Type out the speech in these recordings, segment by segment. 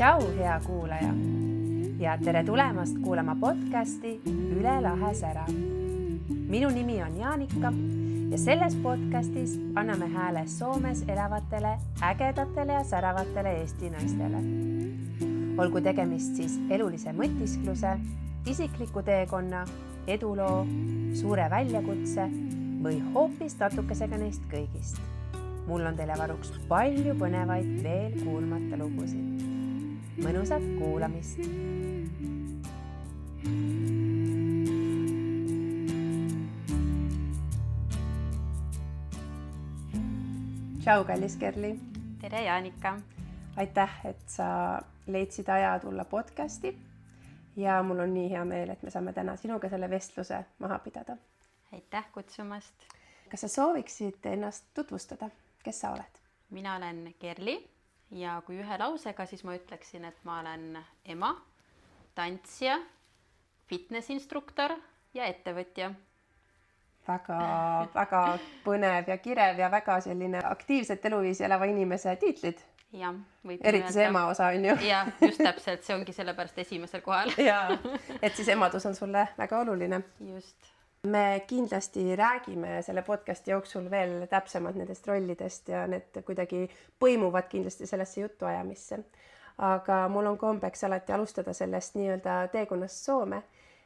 Tšau, hea kuulaja ja tere tulemast kuulama podcasti Üle lahe sära. Minu nimi on Jaanika ja selles podcastis anname hääle Soomes elavatele ägedatele ja säravatele Eesti naistele. Olgu tegemist siis elulise mõtiskluse, isikliku teekonna, eduloo, suure väljakutse või hoopis natukesega neist kõigist. Mul on teile varuks palju põnevaid veel kuulmata lugusid. Mõnusat kuulamist! Tšau, kallis Kerli! Tere, Jaanika! Aitäh, et sa leidsid aja tulla podcasti ja mul on nii hea meel, et me saame täna sinuga selle vestluse maha pidada. Aitäh kutsumast! Kas sa sooviksid ennast tutvustada? Kes sa oled? Mina olen Kerli ja kui ühe lausega, siis ma ütleksin, et ma olen ema, tantsija, fitnessinstruktor ja ettevõtja. Väga põnev ja kirev ja väga selline aktiivset eluviisi elava inimese tiitlid. Ja, eriti see ema osa on ju. Ja, just täpselt, see ongi sellepärast esimesel kohal. Ja, et siis emadus on sulle väga oluline. Just. Me kindlasti räägime selle podcasti jooksul veel täpsemalt nendest rollidest ja need kuidagi põimuvad kindlasti sellesse jutuajamisse. Aga mul on kombeks alati alustada sellest nii-öelda teekonnast Soome.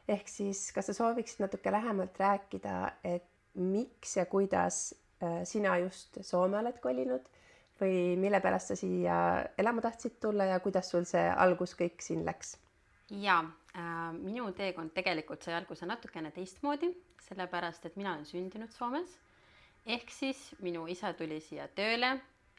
Ehk siis, kas sa sooviksid natuke lähemalt rääkida, et miks ja kuidas sina just Soome oled kolinud või mille pärast sa siia elama tahtsid tulla ja kuidas sul see algus kõik siin läks? Ja, minu teekond tegelikult sai alguse natukene teistmoodi, sellepärast, et mina olen sündinud Soomes. Ehk siis minu isa tuli siia tööle,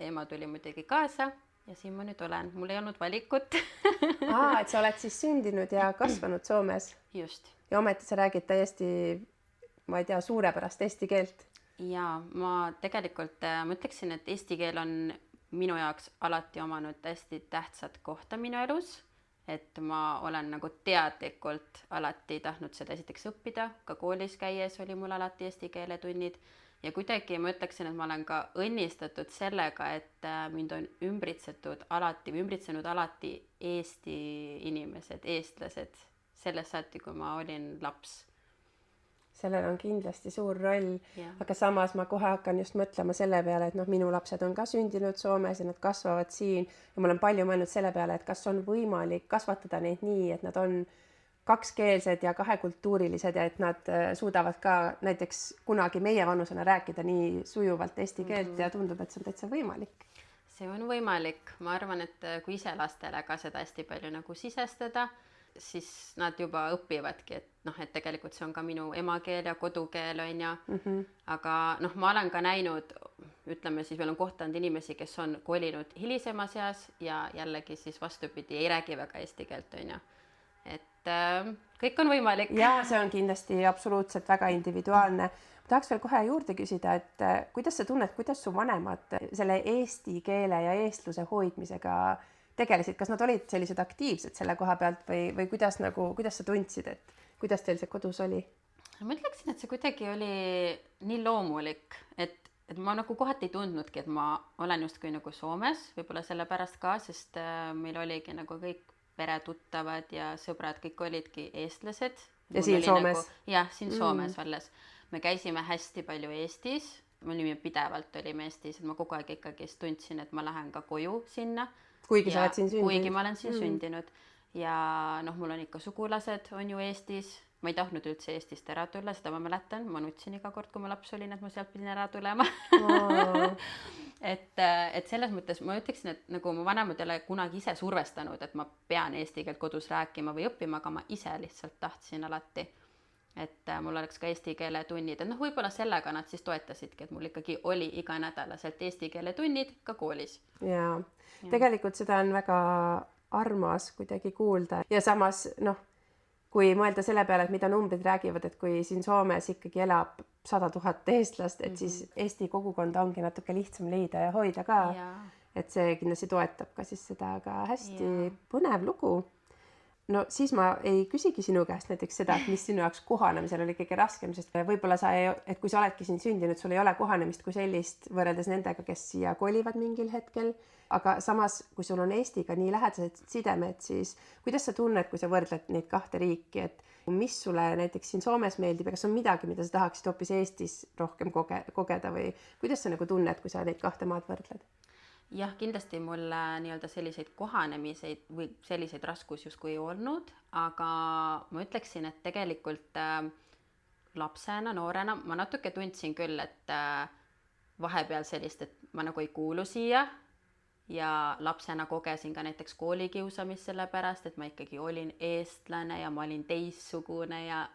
ema tuli muidugi kaasa ja siin ma nüüd olen. Mul ei olnud valikut. Et sa oled siis sündinud ja kasvanud Soomes. Just. Ja ometi sa räägid täiesti, ma ei tea, suurepärast eesti keelt. Ja ma tegelikult mõtleksin, et eesti keel on minu jaoks alati omanud hästi tähtsat kohta minu elus. Et ma olen nagu teadlikult alati tahtnud seda esiteks õppida, ka koolis käies oli mul alati eesti keele tunnid ja kuidagi ma ütleksin, et ma olen ka õnnistatud sellega, et mind on ümbritsenud alati Eesti inimesed, eestlased, sellest saati, kui ma olin laps. Sellel on kindlasti suur roll, aga samas ma kohe hakkan just mõtlema selle peale, et minu lapsed on ka sündinud Soomes ja nad kasvavad siin ja ma olen palju mõelnud selle peale, et kas on võimalik kasvatada neid nii, et nad on kakskeelsed ja kahekultuurilised ja et nad suudavad ka näiteks kunagi meie vanusena rääkida nii sujuvalt eesti keelt ja tundub, et see on täitsa võimalik. See on võimalik. Ma arvan, et kui ise lastele ka seda hästi palju nagu sisestada, siis nad juba õpivadki, et tegelikult see on ka minu emakeel ja kodukeel on ja. Aga ma olen ka näinud, ütleme siis veel on kohtanud inimesi, kes on kolinud hilisemas eas ja jällegi siis vastupidi ei räägi väga eesti keelt on ja. Et kõik on võimalik. Ja see on kindlasti absoluutselt väga individuaalne. Ma tahaks veel kohe juurde küsida, et kuidas sa tunned, kuidas su vanemad selle eesti keele ja eestluse hoidmisega tegelesid, kas nad olid sellised aktiivsed selle koha pealt või kuidas sa tundsid, et kuidas teil see kodus oli? Ma ütleksin, et see kuidagi oli nii loomulik, et ma nagu kohati ei tundnudki, et ma olen justkui nagu Soomes, võib-olla sellepärast ka, sest meil oligi nagu kõik peretuttavad ja sõbrad, kõik olidki eestlased. Ja siin Soomes? Jah, siin Soomes alles. Me käisime hästi palju Eestis, me olime pidevalt Eestis, et ma kogu aeg ikkagi tundsin, et ma lähen ka koju sinna. Kuigi sa oled siin sündinud. Kuigi ma olen siin sündinud. Ja mul on ikka sugulased on ju Eestis. Ma ei tahtnud üldse Eestist ära tulla, seda ma mäletan. Ma nutsin iga kord, kui ma laps olin, et ma sealt pidin ära tulema. Et selles mõttes ma ütleksin, et nagu mu vanemad ei ole kunagi ise survestanud, et ma pean eesti keelt kodus rääkima või õppima, aga ma ise lihtsalt tahtsin alati, et mul oleks ka eesti keele tunnid. Et võib-olla sellega nad siis toetasidki, et mul ikkagi oli iga nädalaselt eesti keele tunnid ka koolis. Ja tegelikult seda on väga armas kuidagi kuulda ja samas kui mõelda selle peale, et mida numbrid räägivad, et kui siin Soomes ikkagi elab 100 000 eestlast, et siis Eesti kogukonda ongi natuke lihtsam leida ja hoida ka, et see kindlasti toetab ka siis seda ka hästi põnev lugu. no siis ma ei küsigi sinu käest näiteks seda, et mis sinu jaoks kohanemisel oli kõige raskem, sest võib-olla et kui sa oledki siin sündinud, sul ei ole kohanemist kui sellist võrreldes nendega, kes siia kolivad mingil hetkel, aga samas, kui sul on Eestiga nii lähedased sidemed, siis kuidas sa tunned, kui sa võrdled neid kahte riiki, et mis sulle näiteks siin Soomes meeldib ja kas on midagi, mida sa tahaksid hoopis Eestis rohkem kogeda või kuidas sa nagu tunned, kui sa neid kahte maad võrdled? Jah, kindlasti mul nii-öelda selliseid kohanemiseid või selliseid raskusi justkui ei olnud, aga ma ütleksin, et tegelikult lapsena, noorena ma natuke tundsin küll, et vahepeal sellist, et ma nagu ei kuulu siia ja lapsena kogesin ka näiteks koolikiusamist sellepärast, et ma ikkagi olin eestlane ja ma olin teistsugune ja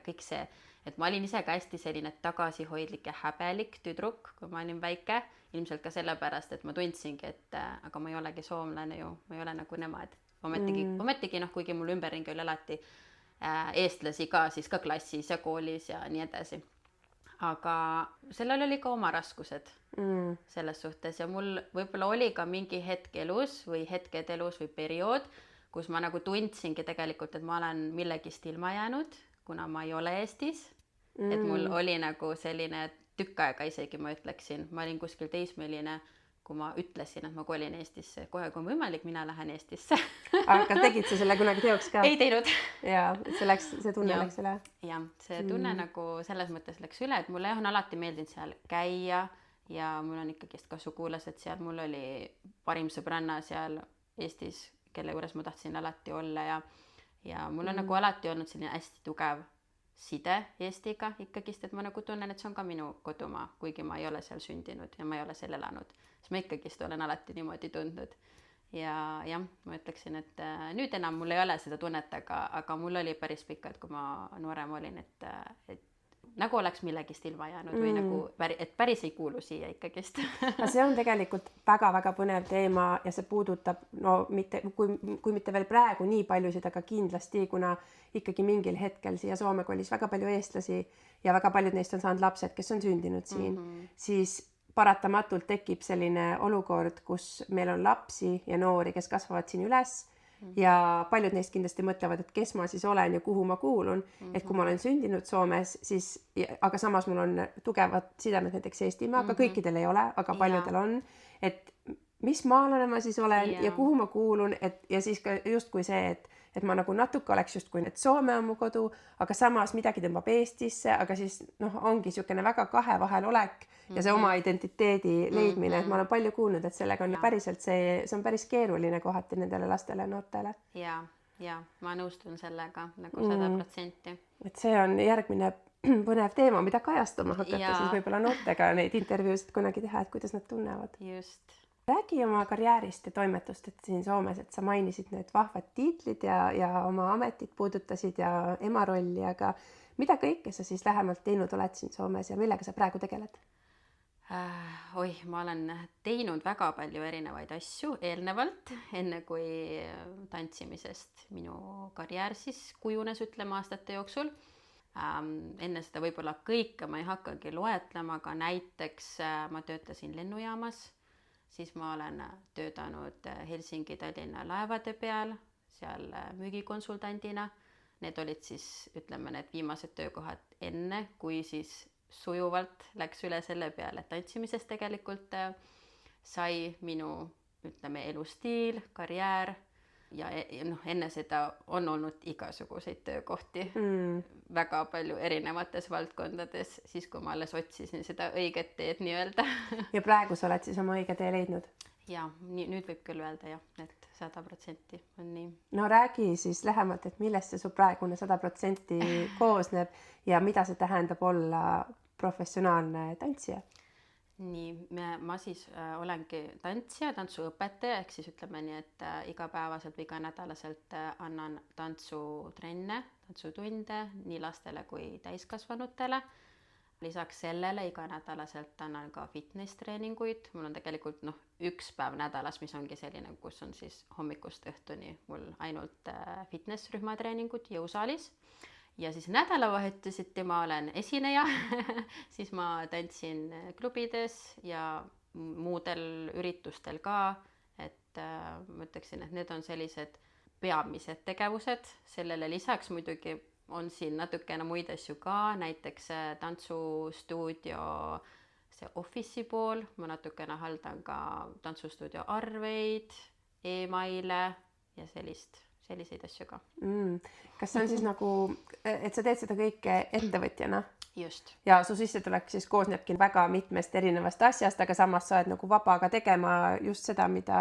kõik see, et ma olin ise ka hästi selline tagasihoidlik ja häbelik tüdruk, kui ma olin väike, ilmselt ka sellepärast, et ma tundsingi, et aga ma ei olegi soomlane ju, ma ei ole nagu nemad. Ometigi noh, kuigi mul ümberringi oli alati eestlasi ka siis ka klassis ja koolis ja nii edasi. Aga sellel oli ka oma raskused selles suhtes ja mul võib-olla oli ka mingi hetk elus või hetked elus või periood, kus ma nagu tundsingi tegelikult, et ma olen millegist ilma jäänud, kuna ma ei ole Eestis. Et mul oli nagu selline tükk aega isegi, ma ütleksin, ma olin kuskil teismeline, kui ma ütlesin, et ma kolin Eestisse. Kohe, kui on võimalik, mina lähen Eestisse. Aga tegid sa selle kunagi teoks ka? Ei teinud. Ja see tunne läks üle? Jah, see tunne nagu selles mõttes läks üle, et mulle on alati meeldinud seal käia ja mul on ikkagist ka sugulased seal. Mul oli parim sõbranna seal Eestis, kelle juures ma tahtsin alati olla ja mul on nagu alati olnud selline hästi tugev side Eestiga ikkagist, et ma nagu tunnen, et see on ka minu kodumaa, kuigi ma ei ole seal sündinud ja ma ei ole seal elanud, siis ma ikkagist olen alati niimoodi tundnud. Ja jah, ma ütleksin, et nüüd enam mul ei ole seda tunnet, aga mul oli päris pikalt, kui ma noorem olin, et nagu oleks millegist ilma jäänud või nagu, et päris ei kuulu siia ikkagist. See on tegelikult väga-väga põnev teema ja see puudutab, no mitte, kui mitte veel praegu nii paljusid, aga kindlasti, kuna ikkagi mingil hetkel siia Soome kolis väga palju eestlasi ja väga paljud neist on saanud lapsed, kes on sündinud siin, siis paratamatult tekib selline olukord, kus meil on lapsi ja noori, kes kasvavad siin üles ja paljud neist kindlasti mõtlevad, et kes ma siis olen ja kuhu ma kuulun, et kui ma olen sündinud Soomes, siis, aga samas mul on tugevad sidemed näiteks Eestimaaga, kõikidel ei ole, aga paljudel on, et mis maalane ma siis olen ja kuhu ma kuulun, ja siis ka justkui see, et ma nagu natuke oleks justkui, et Soome on mu kodu, aga samas midagi tõmbab Eestisse, aga siis ongi niisugune väga kahe vahel olek ja see oma identiteedi leidmine, et ma olen palju kuulnud, et sellega on päriselt see on päris keeruline kohati nendele lastele ja noortele. Ja, ma nõustun sellega nagu 100%. Et see on järgmine põnev teema, mida kajastama hakata siis võib-olla noortega neid intervjuusid kunagi teha, et kuidas nad tunnevad. Just. Räägi oma karjäärist ja toimetust, et siin Soomes, et sa mainisid need vahvad tiitlid ja oma ametit puudutasid ja ema rolli, aga mida kõike sa siis lähemalt teinud oled siin Soomes ja millega sa praegu tegeled? Ma olen teinud väga palju erinevaid asju eelnevalt, enne kui tantsimisest minu karjäär siis kujunes, ütleme, aastate jooksul. Enne seda võib-olla kõike ma ei hakkagi loetlema, aga näiteks ma töötasin lennujaamas, siis ma olen töötanud Helsingi-Tallinna laevade peal, seal müügikonsultandina. Need olid siis, ütleme, need viimased töökohad enne, kui siis sujuvalt läks üle selle peale, et tantsimisest tegelikult sai minu, ütleme, elustiil, karjäär ja enne seda on olnud igasuguseid töökohti väga palju erinevates valdkondades, siis kui ma alles otsisin seda õiget teed nii-öelda. Ja praegu sa oled siis oma õige tee leidnud? Ja, nüüd võib küll öelda jah, et 100% on nii. No räägi siis lähemalt, et millest see su praegune 100% koosneb ja mida see tähendab olla professionaalne tantsija? Nii, ma siis olengi tantsija, tantsuõpetaja, ehk siis ütleme nii, et igapäevaselt või iganädalaselt annan tantsutrenne, tantsutunde nii lastele kui täiskasvanutele. Lisaks sellele iganädalaselt annan ka fitness-treeninguid. Mul on tegelikult üks päev nädalas, mis ongi selline, kus on siis hommikust õhtuni mul ainult fitness-rühma treeningud jõusaalis. Ja siis nädalavahetuseti ma olen esineja, siis ma tantsin klubides ja muudel üritustel ka, et ma ütleksin, et need on sellised peamised tegevused, sellele lisaks muidugi on siin natukene muid asju ka, näiteks tantsustuudio see office'i pool, ma natukene haldan ka tantsustuudio arveid, emaile ja selliseid asju ka. Kas see on siis nagu, et sa teed seda kõike ettevõtjana? Just. Ja su sissetulek siis koosnebki väga mitmest erinevast asjast, aga samas sa oled nagu vaba ka tegema just seda, mida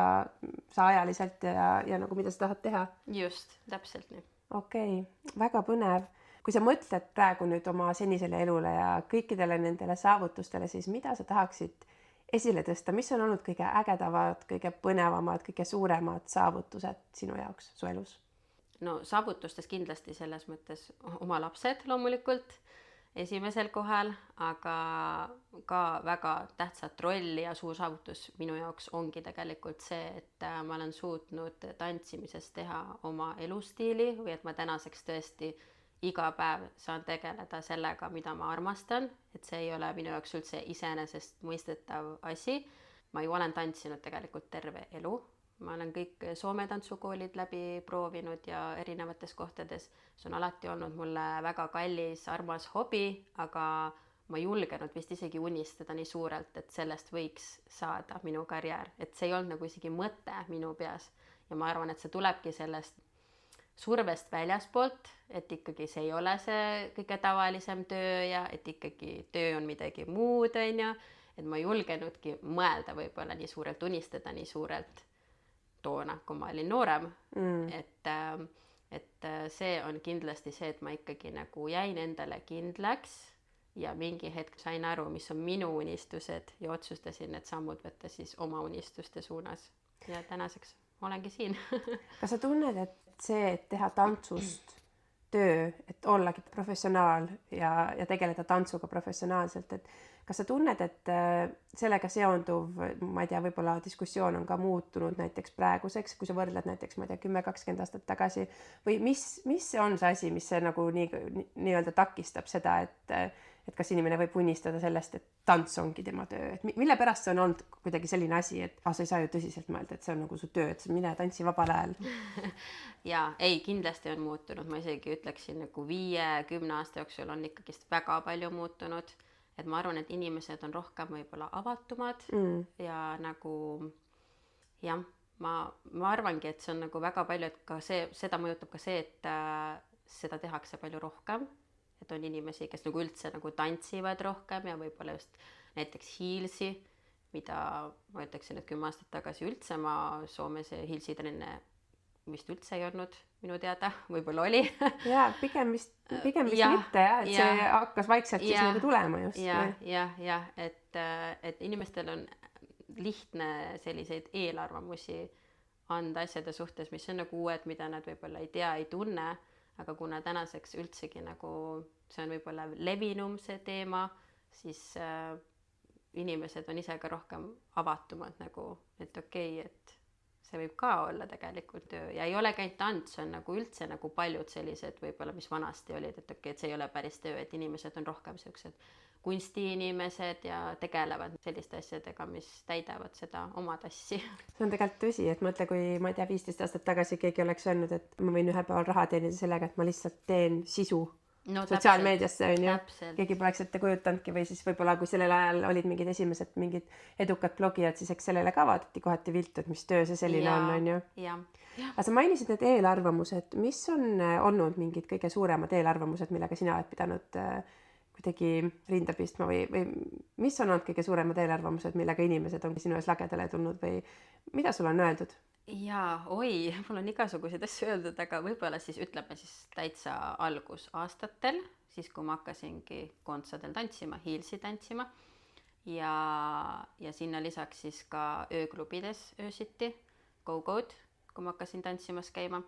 sa ajaliselt ja nagu mida sa tahad teha? Just, täpselt nii. Okei, väga põnev. Kui sa mõtled praegu nüüd oma senisele elule ja kõikidele nendele saavutustele, siis mida sa tahaksid esile tõsta? Mis on olnud kõige ägedavad, kõige põnevamad, kõige suuremad saavutused sinu jaoks su elus? No saavutustes kindlasti selles mõttes oma lapsed loomulikult esimesel kohal, aga ka väga tähtsat rolli ja suur saavutus minu jaoks ongi tegelikult see, et ma olen suutnud tantsimisest teha oma elustiili või et ma tänaseks tõesti iga päev saan tegeleda sellega, mida ma armastan, et see ei ole minu jaoks üldse iseenesest mõistetav asi. Ma ju olen tantsinud tegelikult terve elu. Ma olen kõik Soome tantsukoolid läbi proovinud ja erinevates kohtades. See on alati olnud mulle väga kallis, armas hobi, aga ma ei julgenud vist isegi unistada nii suurelt, et sellest võiks saada minu karjäär. Et see ei olnud nagu isegi mõte minu peas. Ja ma arvan, et see tulebki sellest survest väljaspoolt, et ikkagi see ei ole see kõige tavalisem töö ja et ikkagi töö on midagi muud, et ma ei julgenudki mõelda võib-olla nii suurelt, unistada nii suurelt toona, kui ma olin noorem. Et see on kindlasti see, et ma ikkagi nagu jäin endale kindlaks ja mingi hetk sain aru, mis on minu unistused ja otsustasin need sammud võtta siis oma unistuste suunas. Ja tänaseks olengi siin. Kas sa tunned, et see, et teha tantsust töö, et ollagi professionaal ja tegeleda tantsuga professionaalselt, et kas sa tunned, et sellega seonduv, ma ei tea, võib-olla diskussioon on ka muutunud näiteks praeguseks, kui sa võrdled näiteks, ma ei tea, 10-20 aastat tagasi või mis on see asi, mis see nagu nii-öelda takistab seda, et kas inimene võib unistada sellest, et tants ongi tema töö, et mille pärast see on olnud kuidagi selline asi, et sa ei saa ju tõsiselt mõelda, et see on nagu su töö, et mine tantsi vabal ajal. Ja ei, kindlasti on muutunud, ma isegi ütleksin nagu 5-10 aasta jooksul on ikkagist väga palju muutunud, et ma arvan, et inimesed on rohkem võib-olla avatumad ja nagu jah, ma arvangi, et see on nagu väga palju, et ka seda mõjutab ka see, et seda tehakse palju rohkem, et on inimesi, kes nagu üldse nagu tantsivad rohkem ja võib-olla just näiteks hiilsi, mida ma ütleksin, et 10 aastat tagasi üldse ma Soomes hiilsitrenne vist üldse ei olnud minu teada, võib-olla oli. Jaa, pigem vist mitte, et see hakkas vaikselt siis nagu tulema just. Ja, et inimestel on lihtne selliseid eelarvamusi anda asjade suhtes, mis on nagu uued, mida nad võib-olla ei tea, ei tunne, aga kuna tänaseks üldsegi nagu see on võib-olla levinum see teema, siis inimesed on ise ka rohkem avatumad nagu, et okei, et see võib ka olla tegelikult töö ja ei ole käinud tants, on nagu üldse nagu paljud sellised võib-olla, mis vanasti olid, et okei, et see ei ole päris töö, et inimesed on rohkem sellised kunstiinimesed ja tegelevad selliste asjadega, mis täidavad seda oma tassi. See on tegelikult tõsi, et mõtle, kui ma ei tea, 15 aastat tagasi keegi oleks öelnud, et ma võin ühel päeval raha teenida sellega, et ma lihtsalt teen sisu sotsiaalmeediasse, on ju. Keegi poleks ette kujutanudki või siis võib-olla, kui sellel ajal olid mingid edukad blogijad, siis eks sellele ka vaadati kohati viltu, et mis töö see selline on ju. Aga sa mainisid need eelarvamused, mis on olnud mingid kõige suuremad eelarvamused, millega sina oled pidanud kuidagi rinda pistma või mis on olnud kõige suuremad eelarvamused, millega inimesed on sinu ees lagedale tulnud või mida sul on öeldud? Jaa, mul on igasuguseid asju öeldud, aga võib-olla siis ütleme siis täitsa algusaastatel, siis kui ma hakkasingi kontsadel tantsima, hiilsi tantsima ja sinna lisaks siis ka ööklubides öösiti, go-go'd, kui ma hakkasin tantsimas käima,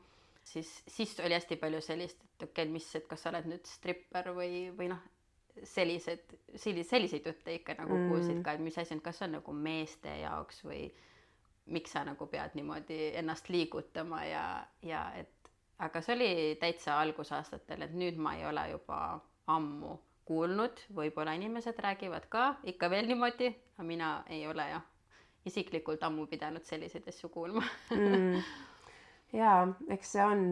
siis oli hästi palju sellist, et okei, et kas sa oled nüüd stripper või noh, selliseid jutte ikka nagu kuulsid ka, et mis asi on, kas on nagu meeste jaoks või miks sa nagu pead niimoodi ennast liigutama ja et, aga see oli täitsa algusaastatel, et nüüd ma ei ole juba ammu kuulnud, võib-olla inimesed räägivad ka ikka veel niimoodi, aga mina ei ole isiklikult ammu pidanud selliseid asju kuulma. Jaa, eks see on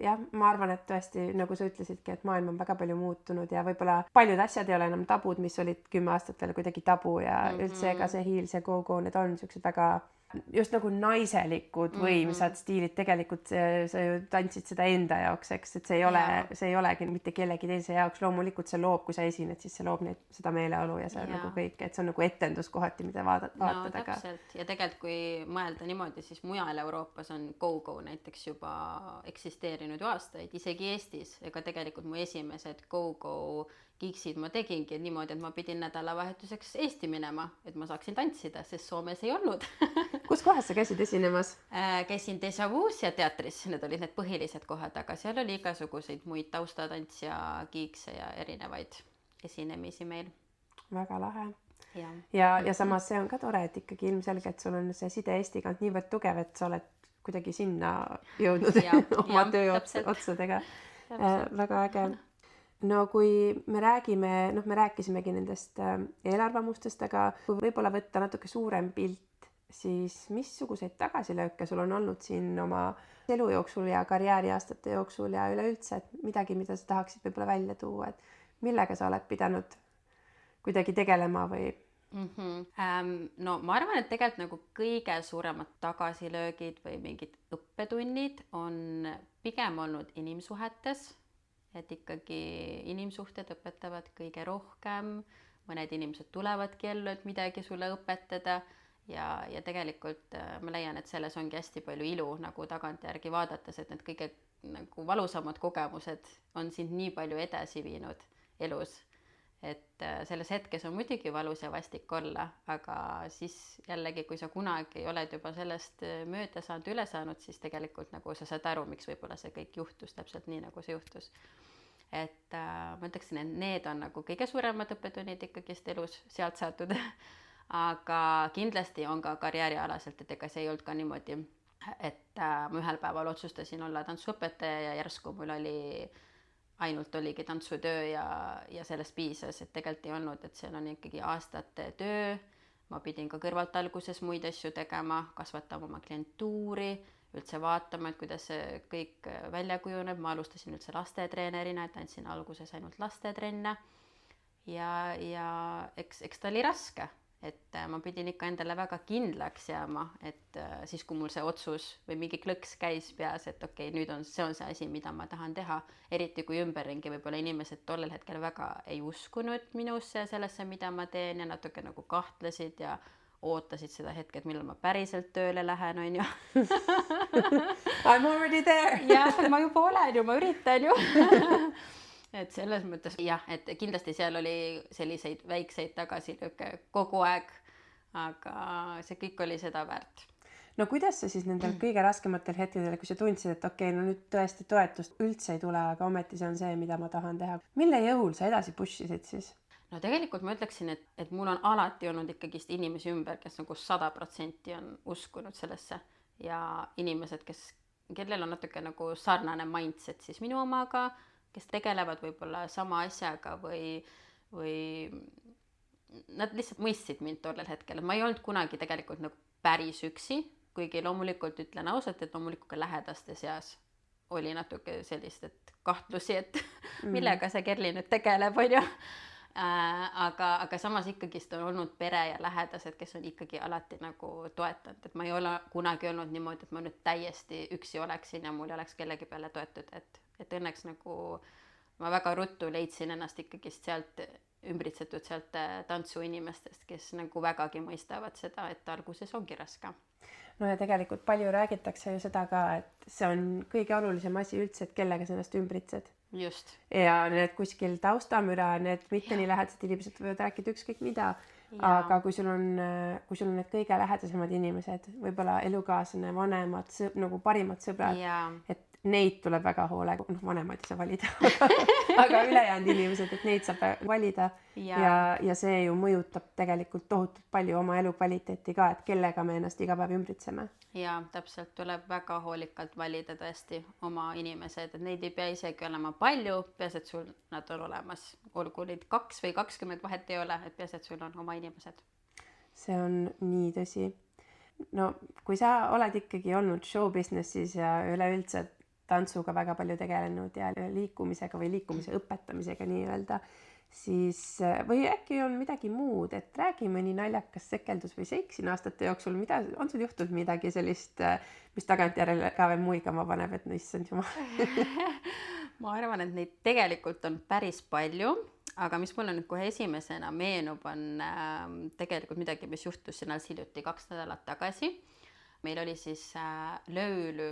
jah, ma arvan, et tõesti, nagu sa ütlesidki, et maailm on väga palju muutunud ja võib-olla paljud asjad ei ole enam tabud, mis olid 10 aastat veel kuidagi tabu ja üldse ega see hiil, see go-go, need on niisugused väga just nagu naiselikud võimsad stiilid, tegelikult sa ju tantsid seda enda jaoks, eks, et see ei olegi mitte kellegi teise jaoks, loomulikult see loob, kui sa esined, siis see loob seda meeleolu ja see on nagu kõik, et see on nagu etendus kohati, mida vaatad. No täpselt ja tegelikult kui mõelda niimoodi, siis mujal Euroopas on go-go näiteks juba eksisteerinud ju aastaid, isegi Eestis, ega tegelikult mu esimesed go-go gigsid ma tegingi niimoodi, et ma pidin nädalavahetuseks Eesti minema, et ma saaksin tantsida, sest Soomes ei olnud. Kus kohas sa käisid esinemas? Käisin Déjà Vu's ja teatris, need olid need põhilised kohad, aga seal oli igasuguseid muid taustatants ja gigse ja erinevaid esinemisi meil. Väga lahe. Ja samas see on ka tore, et ikkagi ilmselgelt sul on see side Eestiga niivõrd tugev, et sa oled kuidagi sinna jõudnud oma töö otsadega. Väga äge. No kui me rääkisimegi nendest eelarvamustest, aga kui võib-olla võtta natuke suurem pilt, siis missuguseid tagasilööke sul on olnud siin oma elu jooksul ja karjääriaastate jooksul ja üleüldse, et midagi, mida sa tahaksid võib-olla välja tuua, et millega sa oled pidanud kuidagi tegelema või? No ma arvan, et tegelikult nagu kõige suuremad tagasilöögid või mingid õppetunnid on pigem olnud inimsuhetes, et ikkagi inimsuhted õpetavad kõige rohkem, mõned inimesed tulevadki ellu, et midagi sulle õpetada ja tegelikult ma leian, et selles ongi hästi palju ilu nagu tagantjärgi vaadates, et need kõige nagu valusamad kogemused on sind nii palju edasi viinud elus, et selles hetkes on muidugi valus ja vastik olla, aga siis jällegi, kui sa kunagi oled juba sellest mööda saanud, üle saanud, siis tegelikult nagu sa saad aru, miks võib-olla see kõik juhtus täpselt nii, nagu see juhtus. Et ma ütleksin, et need on nagu kõige suuremad õppetunnid ikkagist elus sealt saadud, aga kindlasti on ka karjäärialaselt, et ega see ei olnud ka niimoodi, et ma ühel päeval otsustasin olla tantsuõpetaja ja järsku mul oligi tantsutöö ja sellest piisas, et tegelikult ei olnud, et seal on ikkagi aastate töö, ma pidin ka kõrvalt alguses muid asju tegema, kasvatama oma klientuuri, üldse vaatama, et kuidas see kõik välja kujuneb, ma alustasin üldse lastetreenerina, et andsin alguses ainult lastetrenne ja eks ta oli raske, et ma pidin ikka endale väga kindlaks jääma, et siis kui mul see otsus või mingi klõks käis peas, et okei, nüüd see on see asi, mida ma tahan teha, eriti kui ümberringi võib-olla inimesed tollel hetkel väga ei uskunud minusse ja sellesse, mida ma teen ja natuke nagu kahtlesid ja ootasid seda hetket, millal ma päriselt tööle lähen, on ju. I'm already there. Jah, ma juba olen ju, ma üritan ju. Et selles mõttes jah, et kindlasti seal oli selliseid väikseid tagasilööke kogu aeg, aga see kõik oli seda väärt. No kuidas sa siis nendel kõige raskematel hetkedel, kui sa tundsid, et okei, no nüüd tõesti toetust üldse ei tule, aga ometi see on see, mida ma tahan teha. Mille jõul sa edasi pushisid siis? No tegelikult ma ütleksin, et mul on alati olnud ikkagist inimesi ümber, kes nagu 100% on uskunud sellesse ja inimesed, kellel on natuke nagu sarnane mindset siis minu omaga, kes tegelevad võib-olla sama asjaga või nad lihtsalt mõistsid mind tollel hetkel, et ma ei olnud kunagi tegelikult nagu päris üksi, kuigi loomulikult ütlen ausalt, et loomulikult ka lähedaste seas oli natuke sellist, et kahtlusi, et millega see Kerli nüüd tegeleb, on ju. Aga samas ikkagist on olnud pere ja lähedased, kes on ikkagi alati nagu toetanud, et ma ei ole kunagi olnud niimoodi, et ma nüüd täiesti üksi oleksin ja mul ei oleks kellegi peale toetuda, et õnneks nagu ma väga ruttu leidsin ennast ikkagist ümbritsetud sealt tantsuinimestest, kes nagu vägagi mõistavad seda, et alguses ongi raske. No ja tegelikult palju räägitakse ju seda ka, et see on kõige olulisem asi üldse, et kellega sa ennast ümbritsed. Just. Ja need kuskil taustamüra, need mitte nii lähedased inimesed võivad rääkida ükskõik mida, aga kui sul on need kõige lähedasemad inimesed, võib-olla elukaaslane, vanemad, nagu parimad sõbrad, et neid tuleb väga hoolega, vanemaid ei saa valida, aga ülejäänud inimesed, et neid saab valida ja see ju mõjutab tegelikult tohutult palju oma elukvaliteeti ka, et kellega me ennast iga päev ümbritseme. Ja täpselt, tuleb väga hoolikalt valida tõesti oma inimesed, et neid ei pea isegi olema palju, peas, et sul nad on olemas, olgu neid 2 või 20 vahet ei ole, et peas, et sul on oma inimesed. See on nii tõsi. no kui sa oled ikkagi olnud show businessis ja üleüldse tantsuga väga palju tegelenud ja liikumisega või liikumise õpetamisega nii-öelda, siis või äkki on midagi muud, et räägi mõni naljakas sekeldus või seik siin aastate jooksul, mida on sul juhtunud midagi sellist, mis tagantjärele ka veel muigama paneb, et no issand jumal. Ma arvan, et neid tegelikult on päris palju, aga mis mulle nüüd kohe esimesena meenub, on tegelikult midagi, mis juhtus siin hiljuti 2 nädalat tagasi. Meil oli siis Löölü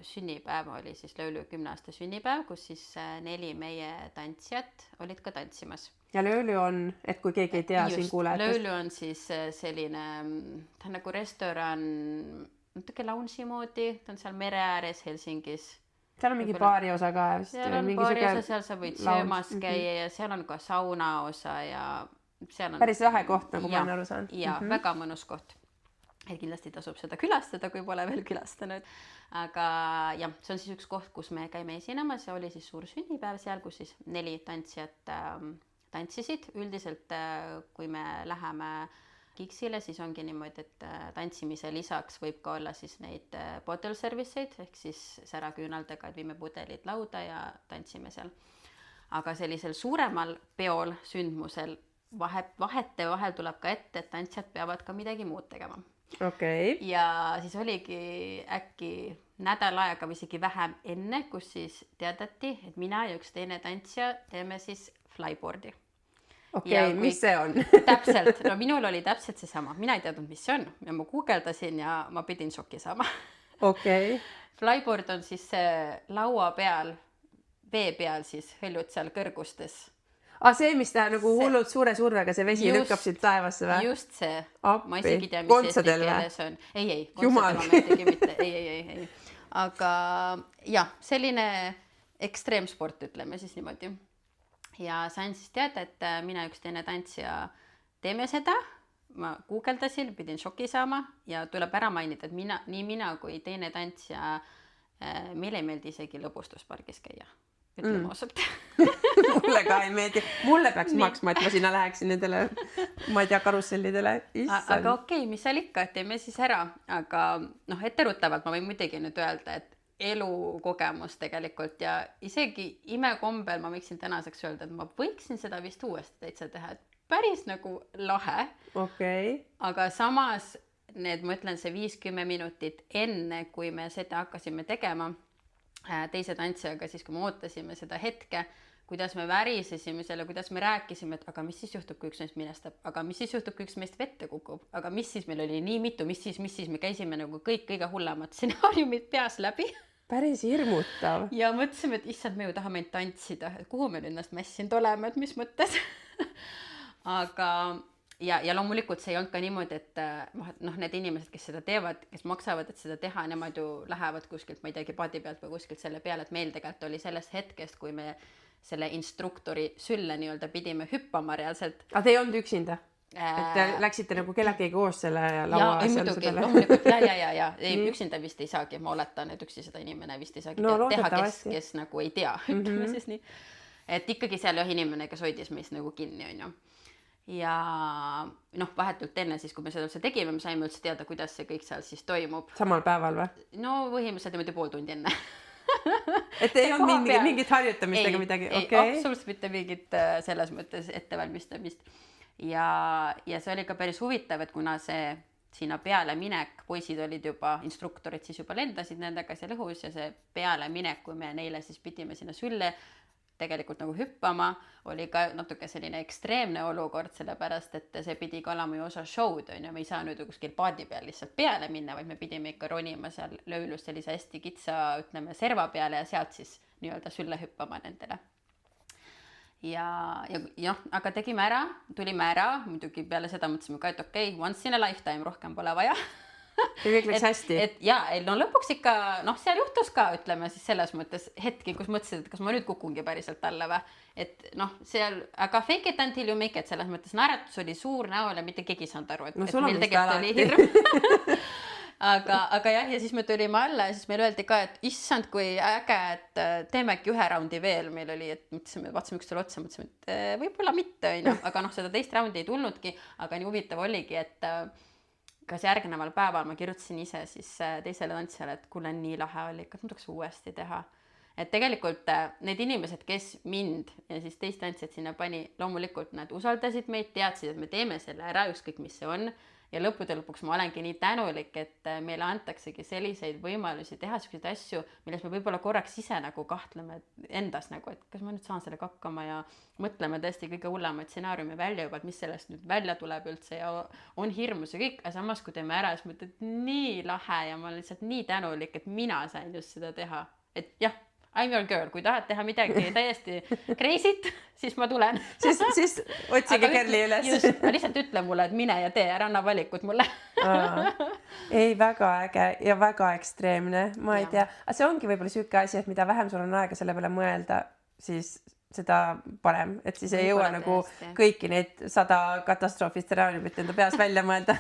sünnipäev, oli siis Löölü 10-aasta sünnipäev, kus siis 4 meie tantsijat olid ka tantsimas. Ja Löölü on, et kui keegi ei tea siin kuulajatest. Löölü on siis selline, ta on nagu restoran, natuke lounge'i moodi, ta on seal mere ääres Helsingis. Seal on mingi baari osa ka. Seal on baari osa, seal sa võid söömas käia ja seal on ka sauna osa ja seal on... Päris lahe koht, nagu ma olen aru saan. Ja, väga mõnus koht. Et kindlasti tasub seda külastada, kui pole veel külastanud. Aga jah, see on siis üks koht, kus me käime esinemas ja oli siis suur sünnipäev seal, kus siis 4 tantsijat tantsisid. Üldiselt, kui me läheme Kiksile, siis ongi niimoodi, et tantsimise lisaks võib ka olla siis neid bottle service'id, ehk siis säraküünaldega, et viime pudelid lauda ja tantsime seal. Aga sellisel suuremal peol, sündmusel, vahete vahel tuleb ka ette, et tantsijad peavad ka midagi muud tegema. Okay. Ja siis oligi äkki nädal aega või isegi vähem enne, kus siis teadati, et mina ja üks teine tantsija teeme siis flyboardi. Okei, mis see on? Täpselt, no minul oli täpselt seesama, mina ei teadnud, mis see on ja ma guugeldasin ja ma pidin šoki saama. Okei. Flyboard on siis laua peal, vee peal siis hõljud seal kõrgustes. See, mis ta nagu hullult suure survega, see vesi lükkab siit taevasse või? Just see. Appi. Ma isegi tea, mis Kontsadel eesti keeles on. Ei, Jumal. kontsadel ma tegi mitte. Ei. Aga jah, selline ekstreemsport, ütleme siis niimoodi. Ja sain siis teada, et mina üks teine tantsija teeme seda. Ma guugeldasin, pidin šoki saama ja tuleb ära mainida, et nii mina kui teine tantsija, meile ei meeldi isegi lõbustuspargis käia. Ütleme osalt. Mulle ka ei meeldi. Mulle peaks maksma, et ma sinna läheksin nendele, ma ei tea, karussellidele. Aga okei, mis seal ikka, teeme siis ära. Aga etteruttavalt ma võin muidugi nüüd öelda, et elukogemus tegelikult ja isegi imekombel ma võiksin tänaseks öelda, et ma võiksin seda vist uuesti täitsa teha. Et päris nagu lahe. Okay. Aga samas need, ma ütlen, see 5-10 minutit enne, kui me seda hakkasime tegema, teise tantsijaga siis, kui me ootasime seda hetke, kuidas me värisesime selle, kuidas me rääkisime, et aga mis siis juhtub, kui üks meist minestab, aga mis siis juhtub, kui üks meist vette kukub, aga mis siis meil oli nii mitu, mis siis me käisime nagu kõik kõige hullemad stsenaariumid peas läbi. Päris hirmutav. Ja mõtlesime, et issand, me ju tahame tantsida, et kuhu me nüüd ennast mässinud oleme, et mis mõttes. Aga ja loomulikult see ei olnud ka niimoodi, et need inimesed, kes seda teevad, kes maksavad, et seda teha, nemad ju lähevad kuskilt, ma ei teagi, paadi pealt või kuskilt selle peale, et meil tegelikult oli sellest hetkest, kui me selle instruktori sülle nii-öelda pidime hüppama reaalselt. Aga te ei olnud üksinda? Et te läksite nagu kellelegi koos selle laua? Ei muidugi, loomulikult, ja. Ei, üksinda vist ei saagi, ma oletan, et üksi seda inimene vist ei saagi teha, kes nagu ei tea, ütleme siis nii. Et ikkagi seal inimene, kes hoidis meist nagu kinni, on ju. Ja vahetult enne siis, kui me seda üldse tegime, me saime üldse teada, kuidas see kõik seal siis toimub. Samal päeval või? No põhimõtteliselt niimoodi pool tundi enne. Et ei olnud mingit harjutamist ega midagi? Ei, absoluutselt mitte mingit selles mõttes ettevalmistamist. Ja see oli ka päris huvitav, et kuna see sinna peale minek, poisid olid juba, instruktorid siis juba lendasid nendega seal õhus ja see peale minek, kui me neile siis pidime sinna sülle tegelikult nagu hüppama, oli ka natuke selline ekstreemne olukord, sellepärast, et see pidi ka olema ju osa show'd, on ju, me ei saa nüüd kuskil paadi peal lihtsalt peale minna, vaid me pidime ikka ronima seal Löölus sellise hästi kitsa, ütleme, serva peale ja sealt siis nii-öelda sülle hüppama nendele. Ja aga tegime ära, tulime ära, muidugi peale seda mõtlesime ka, et okei, once in a lifetime, rohkem pole vaja. Ja kõik läks hästi. Lõpuks ikka, seal juhtus ka, ütleme siis selles mõttes hetki, kus mõtlesid, et kas ma nüüd kukungi päriselt alla või. Et seal, aga fake it until you make it, selles mõttes naeratus oli suur näol ja mitte keegi saanud aru, et meil tegelikult oli hirm. Aga jah, ja siis me tulime alla ja siis meil öeldi ka, et issand, kui äge, et teeme äkki ühe raundi veel. Meil oli, et vaatasime üksteisele otsa, mõtlesime, et võib-olla mitte, aga seda teist raundi ei tulnudki, aga nii huvitav oligi, et kas järgneval päeval ma kirjutasin ise siis teisele tantsijale, et kuule, nii lahe oli, kas ma tuleks uuesti teha. Et tegelikult need inimesed, kes mind ja siis teist tantsijat sinna pani, loomulikult nad usaldasid meid, teadsid, et me teeme selle ära, ükskõik mis see on. Ja lõppude lõpuks ma olengi nii tänulik, et meile antaksegi selliseid võimalusi teha selliseid asju, milles me võib-olla korraks ise nagu kahtleme endas nagu, et kas ma nüüd saan sellega hakkama ja mõtleme tõesti kõige hullemaid stsenaariumi välja juba, et mis sellest nüüd välja tuleb üldse ja on hirmus ja kõik, aga samas kui teeme ära, siis mõtled, nii lahe ja ma olen lihtsalt nii tänulik, et mina sain just seda teha. Et jah, I'm your girl, kui tahad teha midagi täiesti crazy't, siis ma tulen. siis otsige Kerli üles. Just, lihtsalt ütle mulle, et mine ja tee, ära anna valikut mulle. Ei, väga äge ja väga ekstreemne, ma ei tea. Aga see ongi võib-olla siuke asi, et mida vähem sul on aega selle peale mõelda, siis seda parem, et siis ei jõua nagu kõiki neid 100 katastroofistsenaariumit enda peas välja mõelda.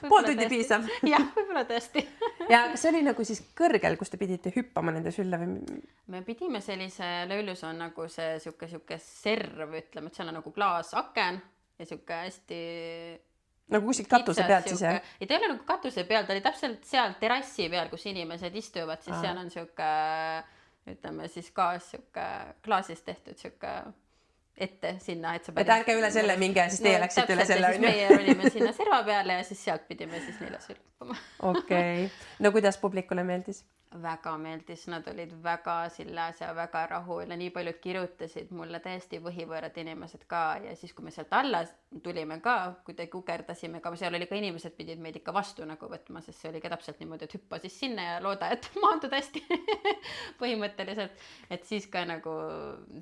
Pool tundi piisab. Jah, võib-olla tõesti. Ja kas see oli nagu siis kõrgel, kus te pidite hüppama nende sülle või? Me pidime sellise, löölus on nagu see siuke serv, ütleme, et seal on nagu klaasaken ja siuke hästi nagu kuskilt katuse pealt siis, jah? Ja ta ei ole nagu katuse peal, ta oli täpselt seal terrassi peal, kus inimesed istuvad, siis seal on siuke, ütleme siis siuke klaasist tehtud siuke ette sinna, et sa et ärge üle selle minge, siis teie läksite üle selle. Meie olime sinna serva peale ja siis sealt pidime siis neile sülpama. Okei. No kuidas publikule meeldis? Väga meeldis, nad olid väga sillas ja väga rahul ja nii paljud kirjutasid mulle täiesti põhivõõrad inimesed ka ja siis, kui me sealt alla tulime ka, kui te kukerdasime, aga seal oli ka inimesed pidid meid ikka vastu nagu võtma, sest see oli ka täpselt niimoodi, et hüppa siis sinna ja looda, et maandud hästi põhimõtteliselt, et siis ka nagu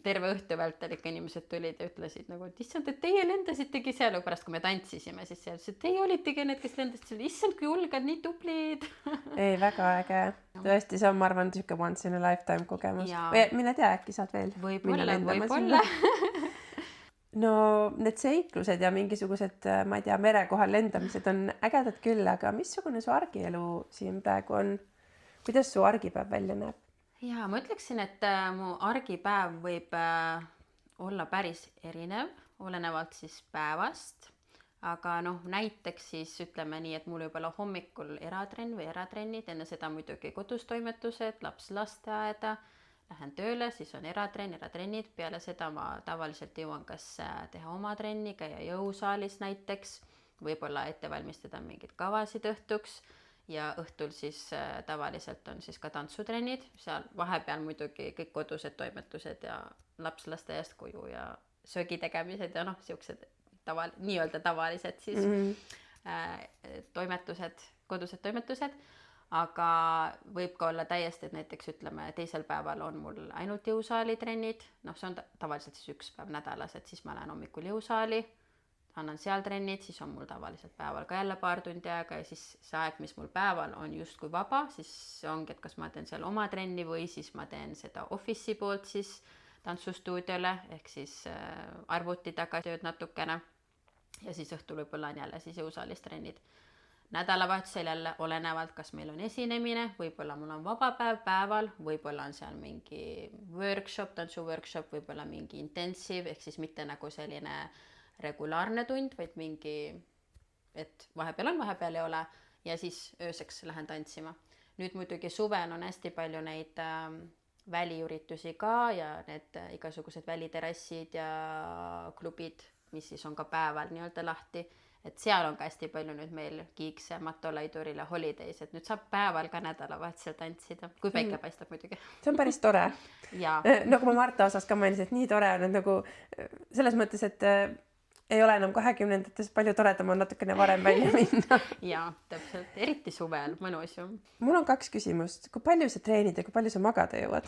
terve õhtu vältel ikka inimesed tulid ja ütlesid nagu, et issand, et teie lendasitegi seal, pärast kui me tantsisime, siis seal ütlesid, et teie olitegi need, kes lendasid, issand, kui julged, nii tublid. Ei, väga äge. Tõesti, see on, ma arvan, siuke once in a lifetime kogemus. Või mine tea, äkki saad veel. Võib-olla. No need seiklused ja mingisugused, ma ei tea, mere kohal lendamised on ägedad küll, aga missugune su argielu siin praegu on? Kuidas su argipäev välja näeb? Ja ma ütleksin, et mu argipäev võib olla päris erinev, olenevalt siis päevast. Aga näiteks siis ütleme nii, et mul võib olla hommikul eratrenn või eratrennid, enne seda muidugi kodustoimetused, laps lasteaeda, lähen tööle, siis on eratrennid, peale seda ma tavaliselt jõuan kas teha oma trenni, käia jõusaalis näiteks, võib-olla ette valmistada mingeid kavasid õhtuks ja õhtul siis tavaliselt on siis ka tantsutrennid, seal vahepeal muidugi kõik kodused toimetused ja laps lasteaiast koju ja söögi tegemised ja siuksed nii-öelda tavalised siis toimetused, kodused toimetused, aga võib ka olla täiesti, et näiteks ütleme teisel päeval on mul ainult jõusaali trennid, see on tavaliselt siis üks päev nädalas, et siis ma lähen hommikul jõusaali, annan seal trennid, siis on mul tavaliselt päeval ka jälle paar tundi aega ja siis see aeg, mis mul päeval on justkui vaba, siis ongi, et kas ma teen seal oma trenni või siis ma teen seda office'i poolt siis tantsustuudiole ehk siis arvuti taga tööd natukene. Ja siis õhtul võib-olla on jälle siis jõusaalis trennid. Nädalavahetusel jälle olenevalt, kas meil on esinemine, võib-olla mul on vaba päev päeval, võib-olla on seal mingi workshop, tantsuworkshop, võib-olla mingi intensiiv, ehk siis mitte nagu selline regulaarne tund, vaid mingi, et vahepeal on, vahepeal ei ole ja siis ööseks lähen tantsima. Nüüd muidugi suvel on hästi palju neid väliüritusi ka ja need igasugused väliterassid ja klubid, mis siis on ka päeval nii-öelda lahti, et seal on ka hästi palju nüüd meil Kiikse, Matolaituril ja Holidays, et nüüd saab päeval ka nädalavahetusel tantsida, kui päike paistab muidugi. See on päris tore. Nagu ma Marta osas ka mainisin, et nii tore on, et nagu selles mõttes, et ei ole enam 20-ndates palju toredam on natukene varem välja minna. Jaa, täpselt, eriti suvel, mõnus ju. Mul on 2 küsimust. Kui palju sa treenid ja kui palju sa magada jõuad?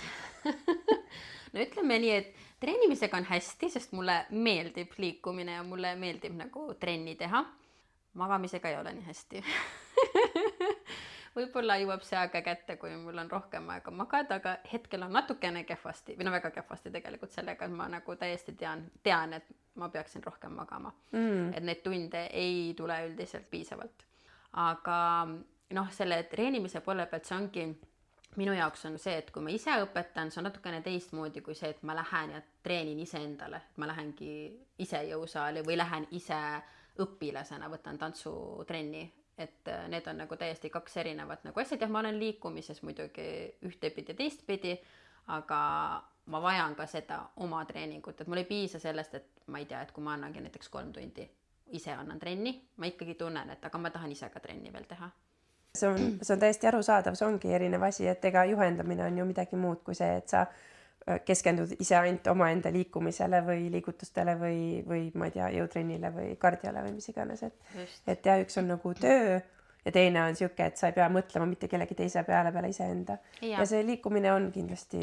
No ütleme nii, et treenimisega on hästi, sest mulle meeldib liikumine ja mulle meeldib nagu trenni teha. Magamisega ei ole nii hästi. Võib-olla jõuab see aega kätte, kui mul on rohkem aega magada, aga hetkel on natukene kehvasti, või väga kehvasti tegelikult sellega, et ma nagu täiesti tean, et ma peaksin rohkem magama. Et neid tunde ei tule üldiselt piisavalt. Aga selle treenimise poole pealt see ongi, minu jaoks on see, et kui ma ise õpetan, see on natukene teistmoodi kui see, et ma lähen ja treenin ise endale. Ma lähengi ise jõusaali või lähen ise õpilasena, võtan tantsutrenni. et need on nagu täiesti kaks erinevat nagu asjad. Jah, ma olen liikumises muidugi ühtepidi, teistpidi, aga ma vajan ka seda oma treeningut, et mul ei piisa sellest, et ma ei tea, et kui ma annangi näiteks 3 tundi, ise annan trenni, ma ikkagi tunnen, et aga ma tahan ise ka trenni veel teha. See on täiesti arusaadav, see ongi erinev asi, et ega juhendamine on ju midagi muud kui see, et sa keskendud ise ainult omaenda liikumisele või liigutustele või ma ei tea, jõutrennile või kardiale või mis iganes, et ja üks on nagu töö ja teine on siuke, et sa ei pea mõtlema mitte kellegi teise peale iseenda. Ja see liikumine on kindlasti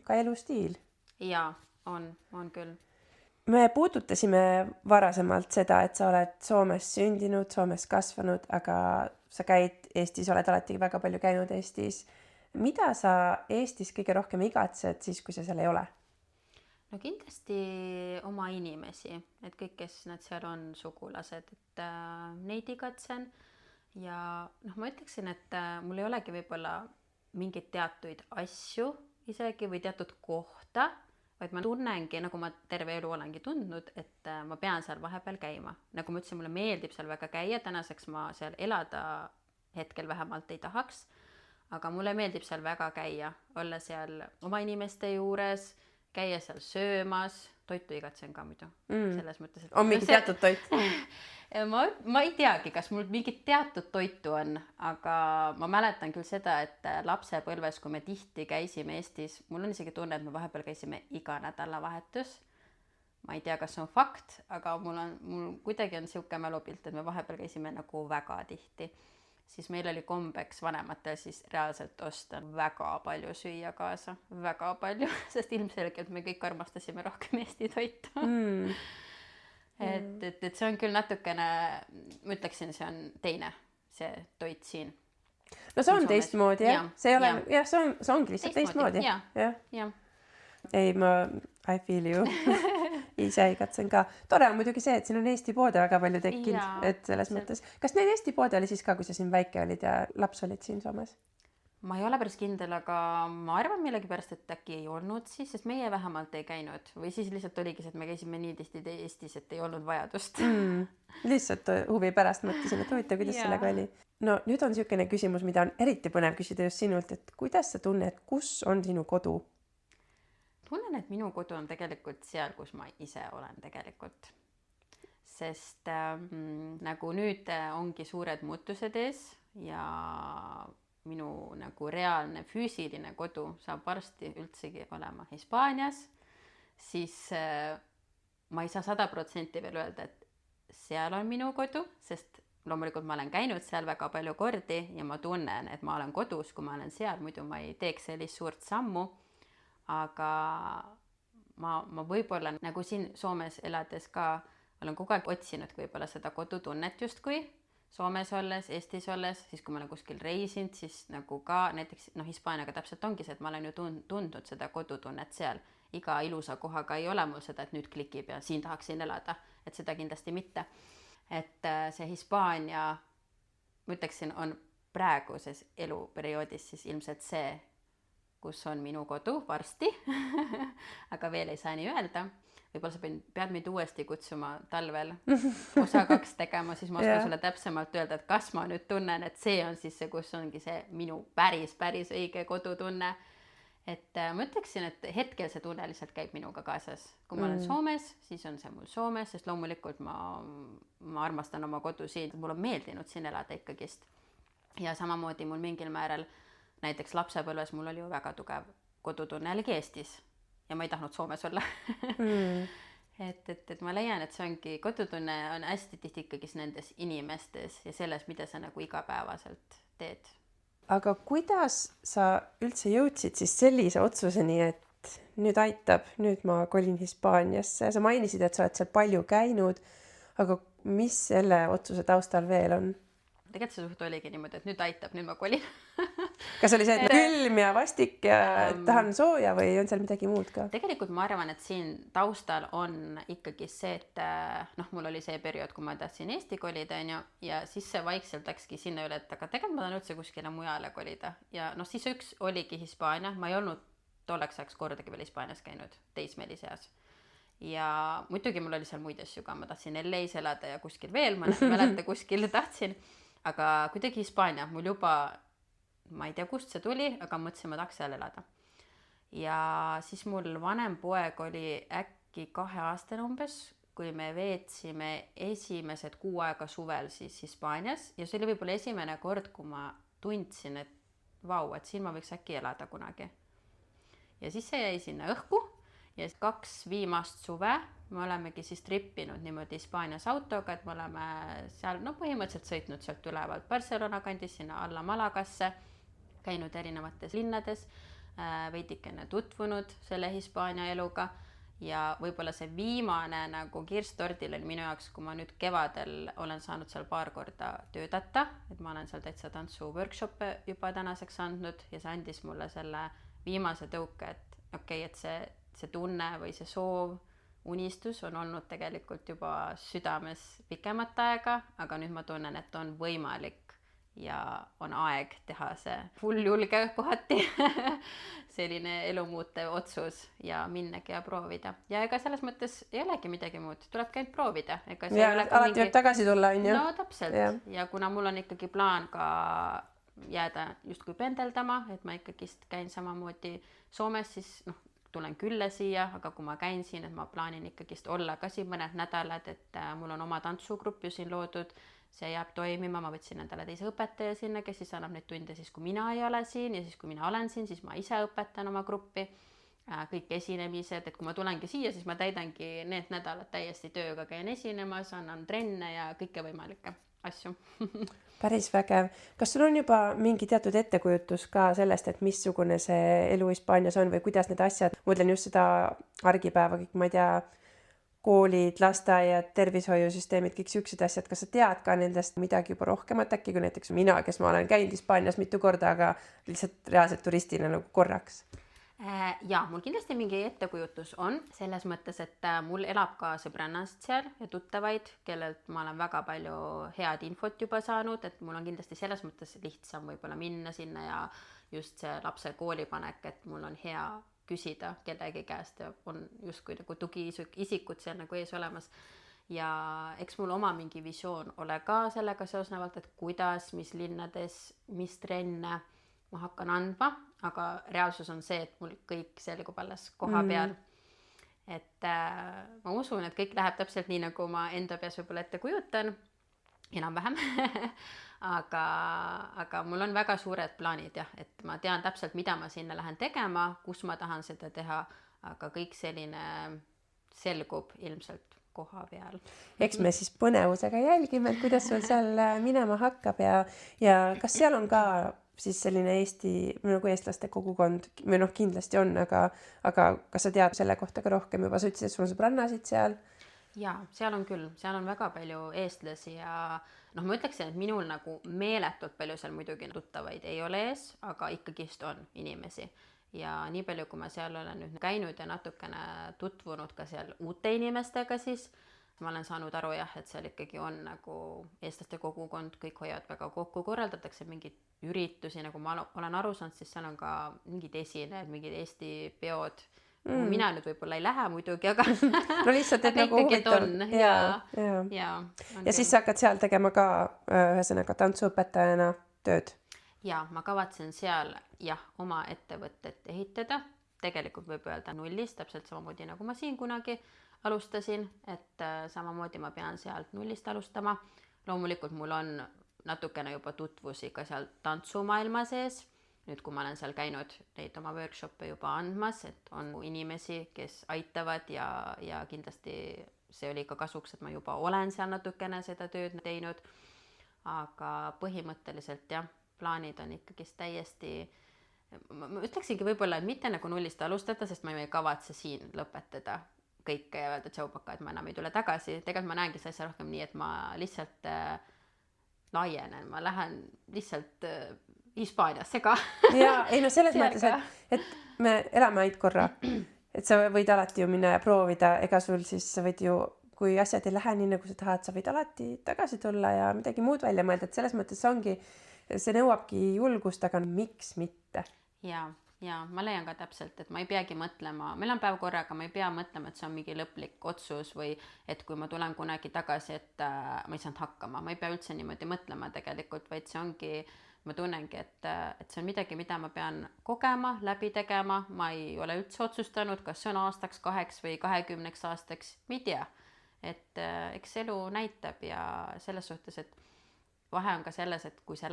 ka elustiil. Ja, on küll. Me puudutasime varasemalt seda, et sa oled Soomes sündinud, Soomes kasvanud, aga sa käid Eestis, oled alati väga palju käinud Eestis. Mida sa Eestis kõige rohkem igatsed siis, kui sa seal ei ole? No kindlasti oma inimesi, et kõik, kes nad seal on sugulased, et neid igatsen. Ja ma ütleksin, et mul ei olegi võib-olla mingeid teatuid asju isegi või teatud kohta, vaid ma tunnengi, nagu ma terve elu olengi tundnud, et ma pean seal vahepeal käima. Nagu ma ütlesin, mulle meeldib seal väga käia, tänaseks ma seal elada hetkel vähemalt ei tahaks, aga mulle meeldib seal väga käia, olla seal oma inimeste juures, käia seal söömas, toitu igatsen ka muidu. Selles mõttes, et on mingi teatud toit? ma ei teagi, kas mul mingit teatud toitu on, aga ma mäletan küll seda, et lapsepõlves, kui me tihti käisime Eestis, mul on isegi tunne, et me vahepeal käisime iga nädalavahetus. Ma ei tea, kas see on fakt, aga mul kuidagi on siuke mälupilt, et me vahepeal käisime nagu väga tihti. Siis meil oli kombeks vanematel siis reaalselt osta väga palju süüa kaasa, väga palju, sest ilmselgelt me kõik armastasime rohkem Eesti toitu. Et see on küll natukene, ma ütleksin, see on teine, see toit siin. No see on teistmoodi, jah. See ongi lihtsalt teistmoodi. Ja. Ei, I feel you. Ise igatsen ka. Tore on muidugi see, et siin on Eesti poode väga palju tekkinud, et selles mõttes. Kas neid Eesti poode oli siis ka, kui sa siin väike olid ja laps olid siin Soomes? Ma ei ole päris kindel, aga ma arvan millegipärast, et äkki ei olnud siis, sest meie vähemalt ei käinud. Või siis lihtsalt oligi, et me käisime nii tihti Eestis, et ei olnud vajadust. Lihtsalt huvi pärast mõtlesin, et huvitav, kuidas sellega oli. No nüüd on siukene küsimus, mida on eriti põnev küsida just sinult, et kuidas sa tunned, kus on sinu kodu? Tunnen, et minu kodu on tegelikult seal, kus ma ise olen tegelikult. Sest nagu nüüd ongi suured muutused ees ja minu nagu reaalne füüsiline kodu saab varsti üldsegi olema Hispaanias, siis ma ei saa 100% veel öelda, et seal on minu kodu, sest loomulikult ma olen käinud seal väga palju kordi ja ma tunnen, et ma olen kodus, kui ma olen seal, muidu ma ei teeks sellist suurt sammu. Aga ma võib-olla nagu siin Soomes elades ka olen kogu aeg otsinud võib-olla seda kodutunnet justkui Soomes olles, Eestis olles, siis kui ma olen kuskil reisinud, siis nagu ka näiteks Hispaaniaga täpselt ongi see, et ma olen ju tundnud seda kodutunnet seal. Iga ilusa kohaga ei ole mul seda, et nüüd klikib ja siin tahaksin elada, et seda kindlasti mitte. Et see Hispaania, ma ütleksin, on praeguses eluperioodis siis ilmselt see, kus on minu kodu varsti, aga veel ei saa nii öelda. Võib-olla sa pead meid uuesti kutsuma talvel osa 2 tegema, siis ma oskan sulle täpsemalt öelda, et kas ma nüüd tunnen, et see on siis see, kus ongi see minu päris õige kodutunne. Et ma ütleksin, et hetkel see tunne lihtsalt käib minuga kaasas. Kui ma olen Soomes, siis on see mul Soomes, sest loomulikult ma armastan oma kodu siin. Mul on meeldinud siin elada ikkagist. Ja samamoodi mul mingil määral näiteks lapsepõlves mul oli ju väga tugev kodutunne jällegi Eestis ja ma ei tahtnud Soomes olla. et ma leian, et see ongi, kodutunne on hästi tihti ikkagis nendes inimestes ja selles, mida sa nagu igapäevaselt teed. Aga kuidas sa üldse jõudsid siis sellise otsuseni, et nüüd aitab, nüüd ma kolin Hispaaniasse? Sa mainisid, et sa oled seal palju käinud, aga mis selle otsuse taustal veel on? Tegelikult see suht oligi niimoodi, et nüüd aitab, nüüd ma kolin. Kas oli see, et külm ja vastik ja tahan sooja või on seal midagi muud ka? Tegelikult ma arvan, et siin taustal on ikkagi see, et mul oli see periood, kui ma tahtsin Eesti kolida ja siis see vaikselt läkski sinna üle, et aga tegelikult ma tahan üldse kuskile mujale kolida. Ja siis üks oligi Hispaania, ma ei olnud tolleks ajaks kordagi veel Hispaanias käinud teismeeliseas. Ja muidugi mul oli seal muid asju ka, ma tahtsin LA-s elada ja kuskil veel, ma mäleta kuskil tahtsin. aga kuidagi Hispaania mul juba, ma ei tea, kust see tuli, aga mõtlesin, ma tahaks seal elada. Ja siis mul vanem poeg oli äkki 2-aastane umbes, kui me veetsime esimesed 6 aega suvel siis Hispaanias ja see oli võib-olla esimene kord, kui ma tundsin, et vau, et siin ma võiks äkki elada kunagi. Ja siis see jäi sinna õhku ja 2 viimast suve me olemegi siis trippinud niimoodi Hispaanias autoga, et me oleme seal, no põhimõtteliselt sõitnud sealt ülevalt Barcelona kandis sinna alla Malagasse, käinud erinevates linnades, veidikene tutvunud selle Hispaania eluga ja võib-olla see viimane nagu kirstordil oli minu jaoks, kui ma nüüd kevadel olen saanud seal paar korda töötada, et ma olen seal täitsa tantsu workshop'e juba tänaseks andnud ja see andis mulle selle viimase tõuke, et okei, et see tunne või see soov, unistus on olnud tegelikult juba südames pikemat aega, aga nüüd ma tunnen, et on võimalik ja on aeg teha see full julge kohati selline elumuutev otsus ja minnagi ja proovida. Ja ega selles mõttes ei olegi midagi muud, tulebki ainult proovida. Ja alati võib tagasi tulla, on ju? No täpselt. Ja kuna mul on ikkagi plaan ka jääda justkui pendeldama, et ma ikkagist käin samamoodi Soomes, siis tulen külla siia, aga kui ma käin siin, et ma plaanin ikkagist olla ka siin mõned nädalad, et mul on oma tantsugrupp ju siin loodud, see jääb toimima, ma võtsin endale teise õpetaja sinna, kes siis annab neid tunde siis, kui mina ei ole siin ja siis, kui mina olen siin, siis ma ise õpetan oma gruppi, kõik esinemised, et kui ma tulengi siia, siis ma täidangi need nädalad täiesti tööga, käin esinemas, annan trenne ja kõike võimalikke asju. Päris vägev. Kas sul on juba mingi teatud ettekujutus ka sellest, et missugune see elu Hispaanias on või kuidas need asjad, mõtlen just seda argipäeva, kõik, ma ei tea, koolid, lasteaiad, tervishoiusüsteemid, kõik siuksed asjad, kas sa tead ka nendest midagi juba rohkemat äkki, kui näiteks mina, kes ma olen käinud Hispaanias mitu korda, aga lihtsalt reaalselt turistina nagu korraks? Ja mul kindlasti mingi ettekujutus on selles mõttes, et mul elab ka sõbrannast seal ja tuttavaid, kellelt ma olen väga palju head infot juba saanud, et mul on kindlasti selles mõttes lihtsam võib-olla minna sinna ja just see lapse koolipanek, et mul on hea küsida kellegi käest ja on justkui nagu tugiisikud seal nagu ees olemas. Ja eks mul oma mingi visioon ole ka sellega seosnevalt, et kuidas, mis linnades, mis trenne ma hakkan andma, aga reaalsus on see, et mul kõik selgub alles koha peal. Et ma usun, et kõik läheb täpselt nii, nagu ma enda peas võib-olla ette kujutan, enam-vähem. aga mul on väga suured plaanid, jah, et ma tean täpselt, mida ma sinna lähen tegema, kus ma tahan seda teha, aga kõik selline selgub ilmselt koha peal. Eks me siis põnevusega jälgime, kuidas sul seal minema hakkab ja kas seal on ka siis selline Eesti, nagu eestlaste kogukond, või kindlasti on, aga kas sa tead selle kohta ka rohkem juba, sa ütlesid, et sul on sõbrannasid seal? Jaa, seal on küll, seal on väga palju eestlasi ja ma ütleksin, et minul nagu meeletult palju seal muidugi tuttavaid ei ole ees, aga ikkagist on inimesi. Ja nii palju, kui ma seal olen nüüd käinud ja natukene tutvunud ka seal uute inimestega, siis ma olen saanud aru jah, et seal ikkagi on nagu eestlaste kogukond, kõik hoiavad väga kokku, korraldatakse mingid üritusi, nagu ma olen aru saanud, siis seal on ka mingid esinejad, mingid Eesti peod. Mina nüüd võib-olla ei lähe muidugi, aga no lihtsalt, et nagu huvitav. Ja siis sa hakkad seal tegema ka ühesõnaga tantsuõpetajana tööd? Ja ma kavatsen seal oma ettevõtet ehitada, tegelikult võib öelda nullist, täpselt samamoodi nagu ma siin kunagi alustasin, et samamoodi ma pean sealt nullist alustama. Loomulikult mul on natukene juba tutvusi ka seal tantsumaailma sees. Nüüd, kui ma olen seal käinud neid oma workshop'e juba andmas, et on inimesi, kes aitavad ja kindlasti see oli ka kasuks, et ma juba olen seal natukene seda tööd teinud. Aga põhimõtteliselt jah, plaanid on ikkagi täiesti, ma ütleksingi võib-olla, et mitte nagu nullist alustada, sest ma ei kavatse siin lõpetada kõike ja öelda tšaupaka, et ma enam ei tule tagasi. Tegelikult ma näengi see asja rohkem nii, et ma lihtsalt laienen, ma lähen lihtsalt Hispaaniasse ka. Ja ei selles mõttes, et me elame ainult korra, et sa võid alati ju minna ja proovida, ega sul siis sa võid ju, kui asjad ei lähe nii nagu sa tahad, sa võid alati tagasi tulla ja midagi muud välja mõelda, et selles mõttes see nõuabki julgust, aga miks mitte? Ja Ja ma leian ka täpselt, et ma ei peagi mõtlema, meil on päev korraga, ma ei pea mõtlema, et see on mingi lõplik otsus või et kui ma tulen kunagi tagasi, et ma ei saanud hakkama, ma ei pea üldse niimoodi mõtlema tegelikult, vaid see ongi, ma tunnengi, et see on midagi, mida ma pean kogema, läbi tegema, ma ei ole üldse otsustanud, kas see on aastaks, 2 või 20 aastaks, ma ei tea. Et eks elu näitab ja selles suhtes, et vahe on ka selles, et kui sa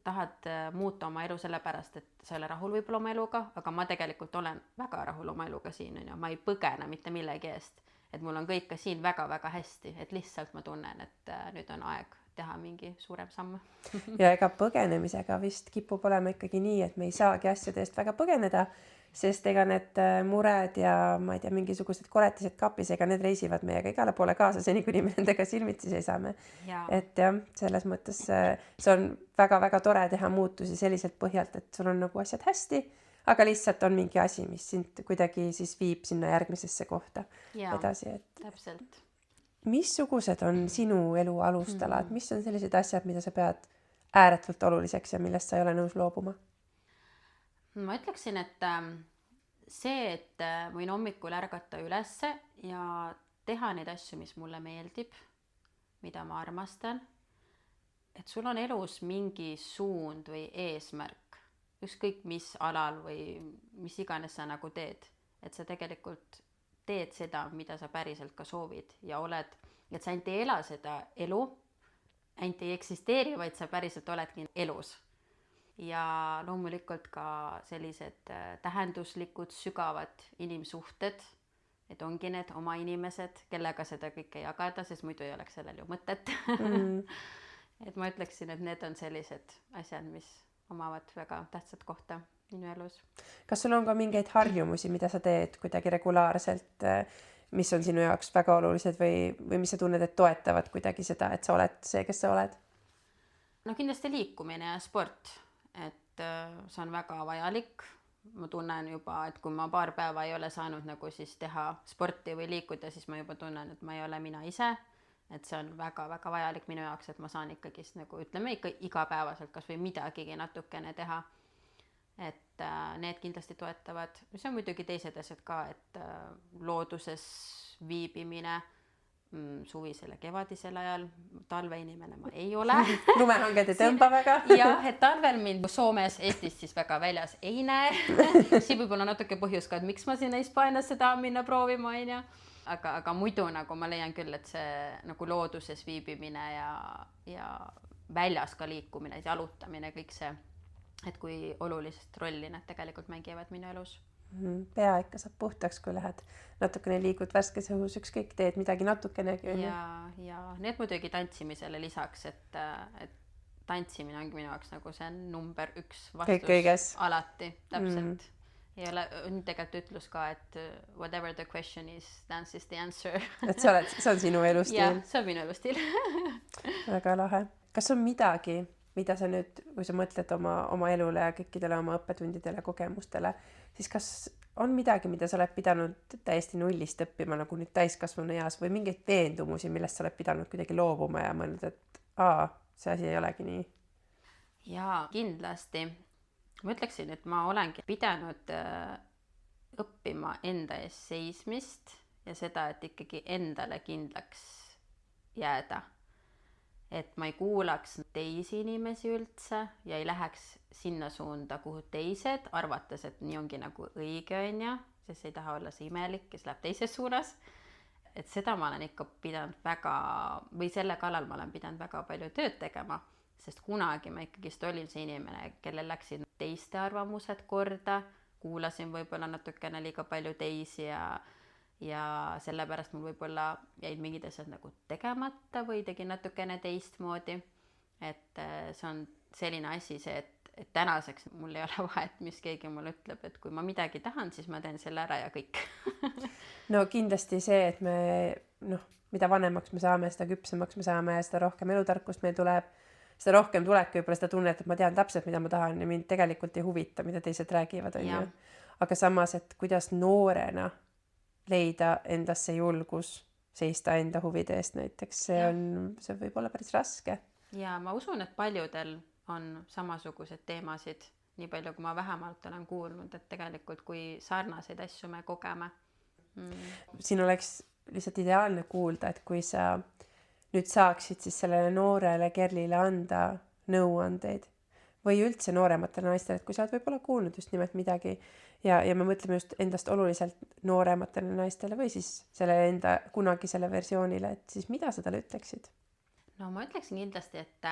tahad muuta oma elu sellepärast, et sa ei ole rahul võib-olla oma eluga, aga ma tegelikult olen väga rahul oma eluga siin, ma ei põgene mitte millegi eest, et mul on kõik ka siin väga-väga hästi, et lihtsalt ma tunnen, et nüüd on aeg teha mingi suurem samm. Ja ega põgenemisega vist kipub olema ikkagi nii, et me ei saagi asjade eest väga põgeneda, sest ega need mured ja ma ei tea, mingisugused koletised kapis, ega need reisivad meiega igale poole kaasa, seni kuni me nendega silmitsi seisame. Et jah, selles mõttes see on väga-väga tore teha muutusi selliselt põhjalt, et sul on nagu asjad hästi, aga lihtsalt on mingi asi, mis sind kuidagi siis viib sinna järgmisesse kohta edasi. Täpselt. Missugused on sinu elu alustalad? Mis on sellised asjad, mida sa pead ääretult oluliseks ja millest sa ei ole nõus loobuma? Ma ütleksin, et see, et võin hommikul ärgata ülesse ja teha neid asju, mis mulle meeldib, mida ma armastan, et sul on elus mingi suund või eesmärk, ükskõik mis alal või mis iganes sa nagu teed, et sa tegelikult teed seda, mida sa päriselt ka soovid ja et sa ainult ei ela seda elu, ainult ei eksisteeri, vaid sa päriselt oledki elus. Ja loomulikult ka sellised tähenduslikud, sügavad inimsuhted, et ongi need oma inimesed, kellega seda kõike jagada, sest muidu ei oleks sellel ju mõtet. Et ma ütleksin, et need on sellised asjad, mis omavad väga tähtsat kohta minu elus. Kas sul on ka mingeid harjumusi, mida sa teed kuidagi regulaarselt, mis on sinu jaoks väga olulised või mis sa tunned, et toetavad kuidagi seda, et sa oled see, kes sa oled? No kindlasti liikumine ja sport. Et see on väga vajalik. Ma tunnen juba, et kui ma paar päeva ei ole saanud nagu siis teha sporti või liikuda, siis ma juba tunnen, et ma ei ole mina ise. Et see on väga-väga vajalik minu jaoks, et ma saan ikkagi nagu ütleme ikka igapäevaselt kas või midagigi natukene teha. Et need kindlasti toetavad. See on muidugi teised asjad ka, et looduses viibimine, suvisel ja kevadisel ajal, talveinimene ma ei ole. Lumehanged ei tõmba väga. Jah, et talvel mind Soomes, Eestis siis väga väljas ei näe. Siin võib olla natuke põhjus ka, et miks ma sinna Hispaaniasse tahan minna proovima, on ja. Aga muidu nagu ma leian küll, et see nagu looduses viibimine ja väljas ka liikumine, jalutamine, kõik see, et kui olulist rolli need tegelikult mängivad minu elus. Pea ikka saab puhtaks, kui lähed natukene liigud värskes õhus, ükskõik teed midagi natukenegi. Ja need muidugi tantsimisele lisaks, et tantsimine ongi minu jaoks nagu see number 1 vastus kõiges. Alati, täpselt. Ja on tegelikult ütlus ka, et whatever the question is, dance is the answer. Et see on sinu elustiil. Ja, see on minu elustiil. Väga lahe. Kas on midagi, mida sa nüüd, kui sa mõtled oma elule ja kõikidele oma õppetundidele ja kogemustele, siis kas on midagi, mida sa oled pidanud täiesti nullist õppima nagu nüüd täiskasvanu eas või mingeid veendumusi, millest sa oled pidanud kuidagi loobuma ja mõelnud, et see asi ei olegi nii? Jaa, kindlasti. Ma ütleksin, et ma olengi pidanud õppima enda ees seismist ja seda, et ikkagi endale kindlaks jääda. Et ma ei kuulaks teisi inimesi üldse ja ei läheks sinna suunda, kuhu teised, arvates, et nii ongi nagu õige on ja, sest ei taha olla see imelik, kes läheb teises suunas. Et seda ma olen ikka pidanud või selle kallal ma olen pidanud väga palju tööd tegema, sest kunagi ma ikkagist olin see inimene, kellel läksid teiste arvamused korda, kuulasin võib-olla natukene liiga palju teisi ja sellepärast mul võib-olla jäid mingid asjad nagu tegemata või tegin natukene teistmoodi. Et see on selline asi, et tänaseks mul ei ole vahet, mis keegi mulle ütleb, et kui ma midagi tahan, siis ma teen selle ära ja kõik. No kindlasti see, et mida vanemaks me saame, seda küpsemaks me saame ja seda rohkem elutarkust meil tuleb, seda rohkem tulebki võib-olla seda tunnet, et ma tean täpselt, mida ma tahan ja mind tegelikult ei huvita, mida teised räägivad. Aga samas, et kuidas noorena leida endasse julgus seista enda huvide eest näiteks, see võib olla päris raske. Ja ma usun, et paljudel on samasugused teemasid, nii palju, kui ma vähemalt olen kuulnud, et tegelikult kui sarnaseid asju me kogeme. Siin oleks lihtsalt ideaalne kuulda, et kui sa nüüd saaksid siis sellele noorele Kerlile anda nõuandeid või üldse noorematele naistele, et kui sa oled võib-olla kuulnud just nimelt midagi ja me mõtleme just endast oluliselt noorematele naistele või siis sellele enda kunagisele versioonile, et siis mida sa talle ütleksid? No ma ütleksin kindlasti, et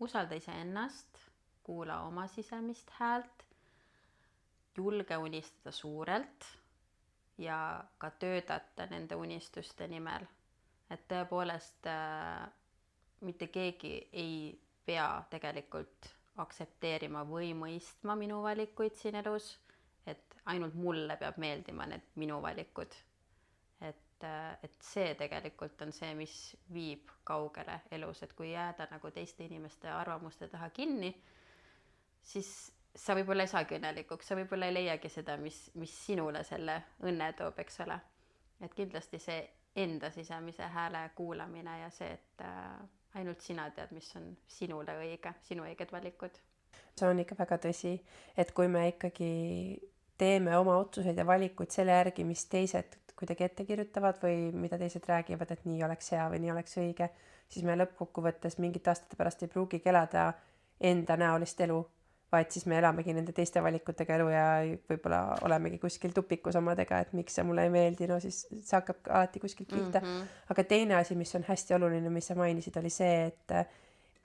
usalda iseennast, kuula oma sisemist häält, julge unistada suurelt ja ka töötada nende unistuste nimel. Et tõepoolest mitte keegi ei pea tegelikult aktsepteerima või mõistma minu valikuid siin elus, et ainult mulle peab meeldima need minu valikud. Et see tegelikult on see, mis viib kaugele elus, et kui jääda nagu teiste inimeste arvamuste taha kinni, siis sa võib-olla ei saagi õnnelikuks, sa võib-olla ei leiagi seda, mis sinule selle õnne toob, eks ole. Et kindlasti see enda sisemise hääle kuulamine ja see, et ainult sina tead, mis on sinule õige, sinu õiged valikud. See on ikka väga tõsi, et kui me ikkagi teeme oma otsuseid ja valikuid selle järgi, mis teised kuidagi ette kirjutavad või mida teised räägivad, et nii oleks hea või nii oleks õige, siis me lõppkokkuvõttes mingite aastate pärast ei pruugigi elada enda näolist elu, vaid siis me elamegi nende teiste valikutega elu ja võib-olla olemegi kuskil tupikus omadega, et miks see mulle ei meeldi, no siis see hakkab alati kuskilt pihta. Aga teine asi, mis on hästi oluline, mis sa mainisid, oli see, et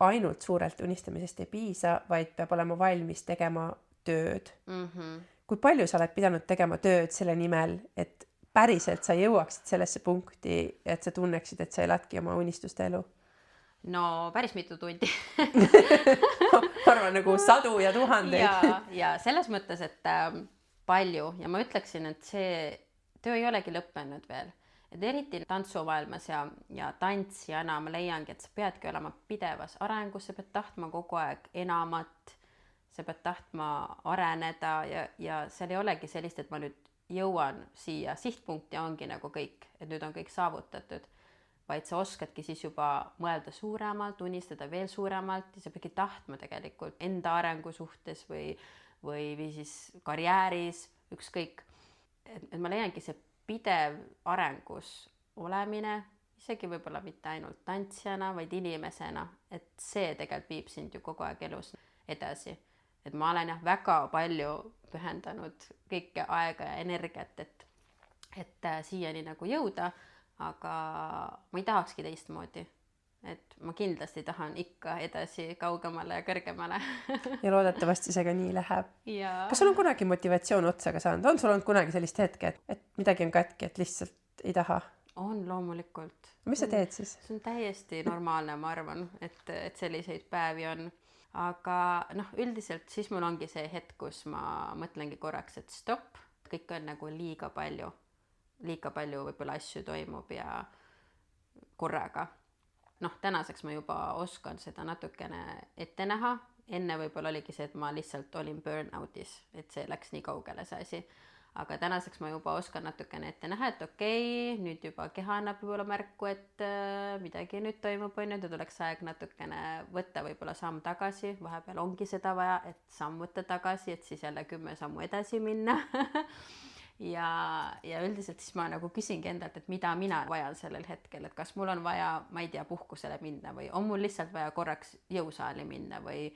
ainult suurelt unistamisest ei piisa, vaid peab olema valmis tegema tööd. Kui palju sa oled pidanud tegema tööd selle nimel, et päriselt sa jõuaksid sellesse punkti, et sa tunneksid, et sa eladki oma unistuste elu? No päris mitu tundi. Arvan nagu sadu ja tuhandeid. Ja selles mõttes, et palju ja ma ütleksin, et see töö ei olegi lõppenud veel. Et eriti tantsumaailmas ja tantsijana ma leiangi, et sa peadki olema pidevas arengus, sa pead tahtma kogu aeg enamat, sa pead tahtma areneda ja seal ei olegi sellist, et ma nüüd jõuan siia sihtpunkti ja ongi nagu kõik, et nüüd on kõik saavutatud, vaid sa oskadki siis juba mõelda suuremalt, unistada veel suuremalt ja sa peadki tahtma tegelikult enda arengu suhtes või siis karjääris, ükskõik. Et ma leiangi see pidev arengus olemine, isegi võib-olla mitte ainult tantsijana, vaid inimesena, et see tegelikult viib sind ju kogu aeg elus edasi. Et ma olen väga palju pühendanud kõike aega ja energiat, et siiani nagu jõuda, aga ma ei tahakski teistmoodi. Et ma kindlasti tahan ikka edasi kaugemale ja kõrgemale. Ja loodetavasti see ka nii läheb. Ja. Kas sul on kunagi motivatsioon otsaga saanud? On sul olnud kunagi sellist hetke, et midagi on katki, et lihtsalt ei taha? On loomulikult. Mis sa teed siis? See on täiesti normaalne, ma arvan, et selliseid päevi on. Aga üldiselt siis mul ongi see hetk, kus ma mõtlengi korraks, et stopp, kõik on nagu liiga palju võib-olla asju toimub ja korraga. Tänaseks ma juba oskan seda natukene ette näha, enne võib-olla oligi see, et ma lihtsalt olin burnoutis, et see läks nii kaugele see asi. Aga tänaseks ma juba oskan natukene ette näha, et okei, nüüd juba keha annab võib-olla märku, et midagi nüüd toimub, nüüd tuleks aeg natukene võtta võib-olla samm tagasi, vahepeal ongi seda vaja, et samm võtta tagasi, et siis jälle 10 sammu edasi minna. ja üldiselt siis ma nagu küsingi endalt, et mida mina vajan sellel hetkel, et kas mul on vaja, ma ei tea, puhkusele minna või on mul lihtsalt vaja korraks jõusaali minna või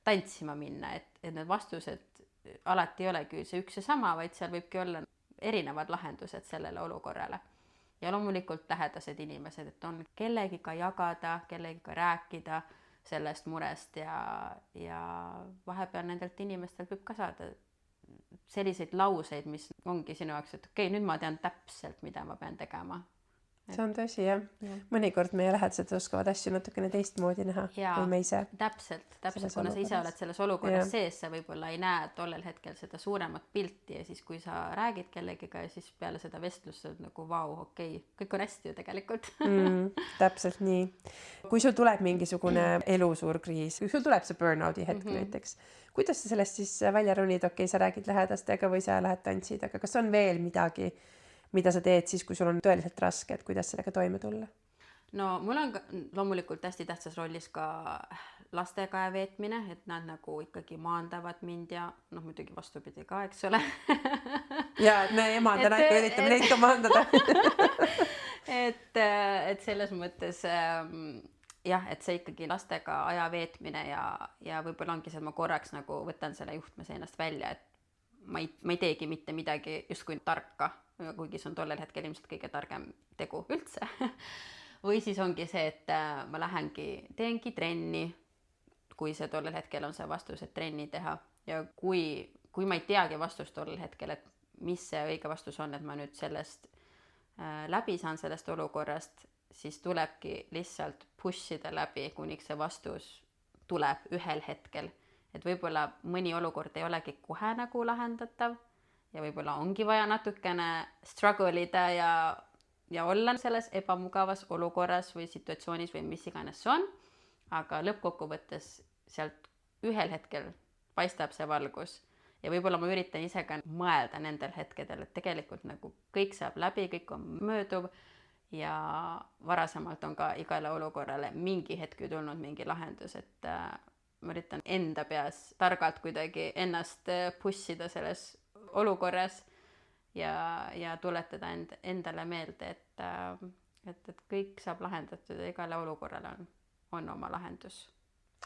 tantsima minna, et need vastused alati ei olegi see üks ja sama, vaid seal võibki olla erinevad lahendused sellele olukorrale. Ja loomulikult lähedased inimesed, et on kellegiga jagada, kellegiga rääkida sellest murest ja vahepeal nendelt inimestelt võib ka saada selliseid lauseid, mis ongi sinu jaoks, et okei, nüüd ma tean täpselt, mida ma pean tegema. See on tõsi, jah. Mõnikord meie lähedased oskavad asju natukene teistmoodi näha kui me ise. Täpselt, kuna sa ise oled selles olukorras sees, sa võib-olla ei näe tollel hetkel seda suuremat pilti ja siis kui sa räägid kellegiga ja siis peale seda vestlust oled nagu vau, okei, kõik on hästi ju tegelikult. Täpselt nii. Kui sul tuleb mingisugune elusuur kriis, kui sul tuleb see burnouti hetk näiteks, kuidas sa sellest siis välja ronid, okei, sa räägid lähedastega või sa lähed tantsid, aga kas on veel midagi, mida sa teed siis, kui sul on tõeliselt raske, et kuidas sellega toime tulla? No mul on loomulikult hästi tähtsas rollis ka lastega aja veetmine, et nad nagu ikkagi maandavad mind ja noh, muidugi vastupidi ka, eks ole. Ja, et me emadena ikka üritame neid ka maandada. et selles mõttes jah, et see ikkagi lastega aja veetmine ja võib-olla ongi see, et ma korraks nagu võtan selle juhtme seinast välja, et ma ei teegi mitte midagi justkui tarka, kuigi see on tollel hetkel ilmselt kõige targem tegu üldse. Või siis ongi see, et ma teengi trenni, kui see tollel hetkel on see vastus, et trenni teha. Ja kui ma ei teagi vastust tollel hetkel, et mis see õige vastus on, et ma nüüd sellest läbi saan sellest olukorrast, siis tulebki lihtsalt pushida läbi, kuniks see vastus tuleb ühel hetkel. Et võib-olla mõni olukord ei olegi kohe nagu lahendatav ja võib-olla ongi vaja natukene struggle ida ja olla selles ebamugavas olukorras või situatsioonis või mis iganes see on, aga lõppkokkuvõttes sealt ühel hetkel paistab see valgus ja võib-olla ma üritan ise ka mõelda nendel hetkedel, et tegelikult nagu kõik saab läbi, kõik on mööduv ja varasemalt on ka igale olukorrale mingi hetk ju tulnud mingi lahendus, et ma üritan enda peas targalt kuidagi ennast pushida selles olukorras ja tuletada endale meelde, et kõik saab lahendatud ja igale olukorrale on oma lahendus.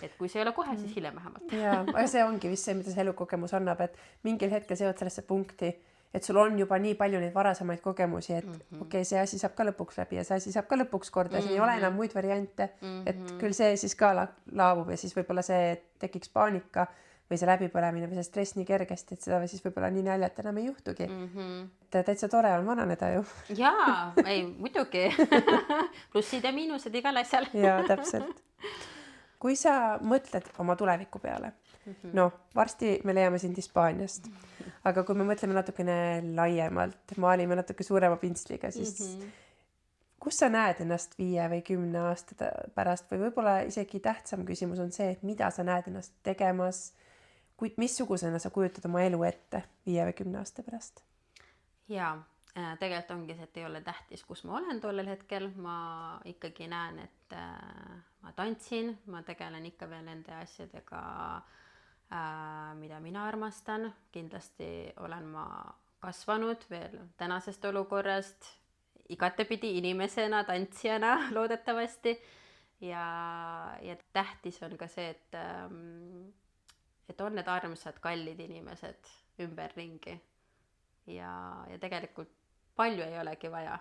Et kui see ei ole kohe, siis hiljem vähemalt. Jaa, aga see ongi vist see, mida see elukogemus annab, et mingil hetkel sa jõud sellesse punkti, et sul on juba nii palju neid varasemaid kogemusi, et okei, see asi saab ka lõpuks läbi ja see asi saab ka lõpuks korda, siin ei ole enam muid variante, et küll see siis ka laabub ja siis võib-olla see tekiks paanika või see läbipõlemine või see stress nii kergesti, et seda siis võib-olla nii naljalt enam ei juhtugi. Et täitsa tore on vananeda ju. Jaa, ei, muidugi. Plussid ja miinused igal asjal. Jaa, täpselt. Kui sa mõtled oma tuleviku peale, varsti me leiame sind Hispaaniast, aga kui me mõtleme natukene laiemalt, maalime natuke suurema pintsliga, siis kus sa näed ennast 5 või 10 aasta pärast või võib-olla isegi tähtsam küsimus on see, et mida sa näed ennast tegemas, missugusena sa kujutad oma elu ette 5 või 10 aasta pärast? Jaa, tegelikult ongi see, et ei ole tähtis, kus ma olen tollel hetkel. Ma ikkagi näen, et ma tantsin, ma tegelen ikka veel nende asjadega, mida mina armastan. Kindlasti olen ma kasvanud veel tänasest olukorrast igatepidi inimesena, tantsijana loodetavasti. Ja tähtis on ka see, et on need armsad, kallid inimesed ümberringi. Ja tegelikult palju ei olegi vaja,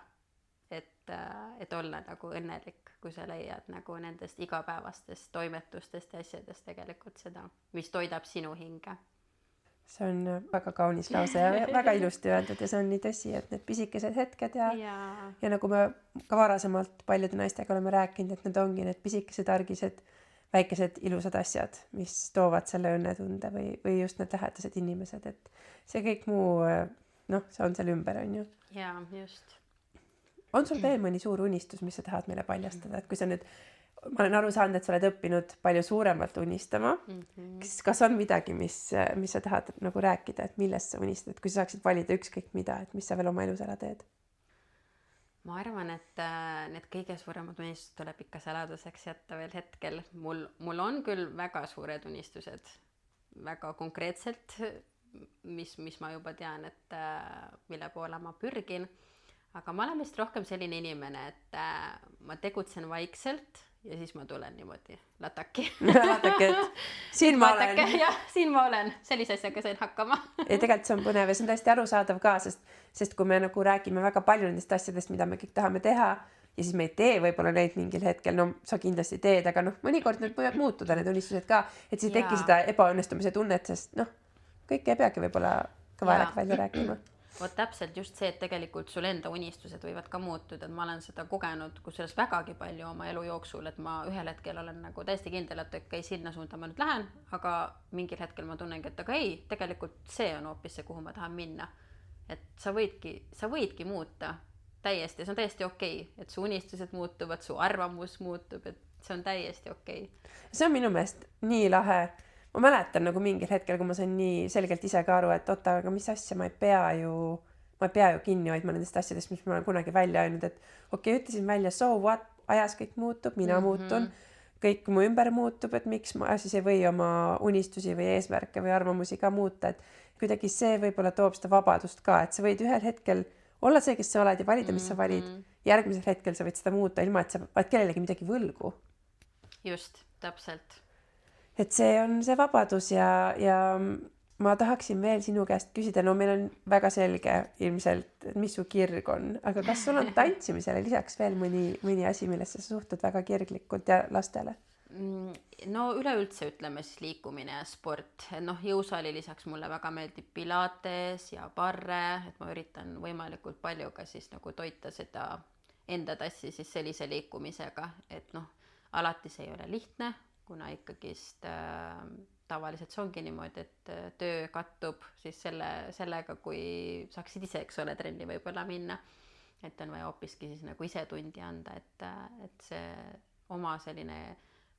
et olla nagu õnnelik, kui sa leiad nagu nendest igapäevastest toimetustest ja asjadest tegelikult seda, mis toidab sinu hinge. See on väga kaunis lause ja väga ilusti öeldud ja see on nii tõsi, et need pisikesed hetked ja nagu me ka varasemalt paljude naistega oleme rääkinud, et need ongi need pisikesed argised, väikesed ilusad asjad, mis toovad selle õnnetunde või just need lähedased inimesed, et see kõik muu, see on seal ümber, on ju. Jaa, just. On sul veel mõni suur unistus, mis sa tahad meile paljastada, et kui sa nüüd, ma olen aru saanud, et sa oled õppinud palju suuremalt unistama, kas on midagi, mis sa tahad nagu rääkida, et millest sa unistad, kui sa saaksid valida ükskõik mida, et mis sa veel oma elus ära teed? Ma arvan, et need kõige suuremad unistused tuleb ikka saladuseks jätta veel hetkel. Mul on küll väga suured unistused, väga konkreetselt, mis ma juba tean, et mille poole ma pürgin. Aga ma olen vist rohkem selline inimene, et ma tegutsen vaikselt ja siis ma tulen niimoodi lataki. Lataki, et siin ma olen. Jah, siin ma olen. Sellise asjaga sain hakkama. Ja tegelikult see on põnev ja see on täiesti arusaadav ka, sest kui me nagu räägime väga palju nendest asjadest, mida me kõik tahame teha ja siis me ei tee võib-olla neid mingil hetkel, sa kindlasti teed, aga mõnikord need võivad muutuda, need unistused ka, et siis ei teki seda ebaõnnestumise tunnet, sest kõik ei peagi võib-olla kõva välja rääkima. Vot täpselt just see, et tegelikult sul enda unistused võivad ka muutuda, et ma olen seda kogenud kusjuures vägagi palju oma elu jooksul, et ma ühel hetkel olen nagu täiesti kindel, et okei, sinna suunda ma nüüd lähen, aga mingil hetkel ma tunnengi, et aga ei, tegelikult see on hoopis see, kuhu ma tahan minna. Et sa võidki muuta täiesti, see on täiesti okei, et su unistused muutuvad, su arvamus muutub, et see on täiesti okei. See on minu meelest nii lahe. Ma mäletan nagu mingil hetkel, kui ma sain nii selgelt ise ka aru, et aga mis asja, ma ei pea ju kinni hoidma nendest asjadest, mis ma olen kunagi välja öelnud, et okei, ütlesin välja, so what, ajas kõik muutub, mina muutun, kõik mu ümber muutub, et miks ma siis ei või oma unistusi või eesmärke või arvamusi ka muuta, et kuidagi see võib-olla toob seda vabadust ka, et sa võid ühel hetkel olla see, kes sa oled ja valida, mis sa valid. Järgmisel hetkel sa võid seda muuta ilma, et sa vaid kellelegi midagi võlgu. Just, täpselt. Et see on see vabadus ja ma tahaksin veel sinu käest küsida, no meil on väga selge ilmselt, mis su kirg on, aga kas sul on tantsimisele lisaks veel mõni asi, millesse sa suhtud väga kirglikult ja lastele? No üleüldse ütleme siis liikumine ja sport. Jõusaali lisaks mulle väga meeldib pilates ja barre, et ma üritan võimalikult palju ka siis nagu toita seda enda tassi siis sellise liikumisega, et alati see ei ole lihtne, kuna ikkagist tavaliselt see ongi niimoodi, et töö kattub siis sellega, kui saaksid ise, eks ole, trenni võib-olla minna. Et on vaja hoopiski siis nagu ise tundi anda, et see oma selline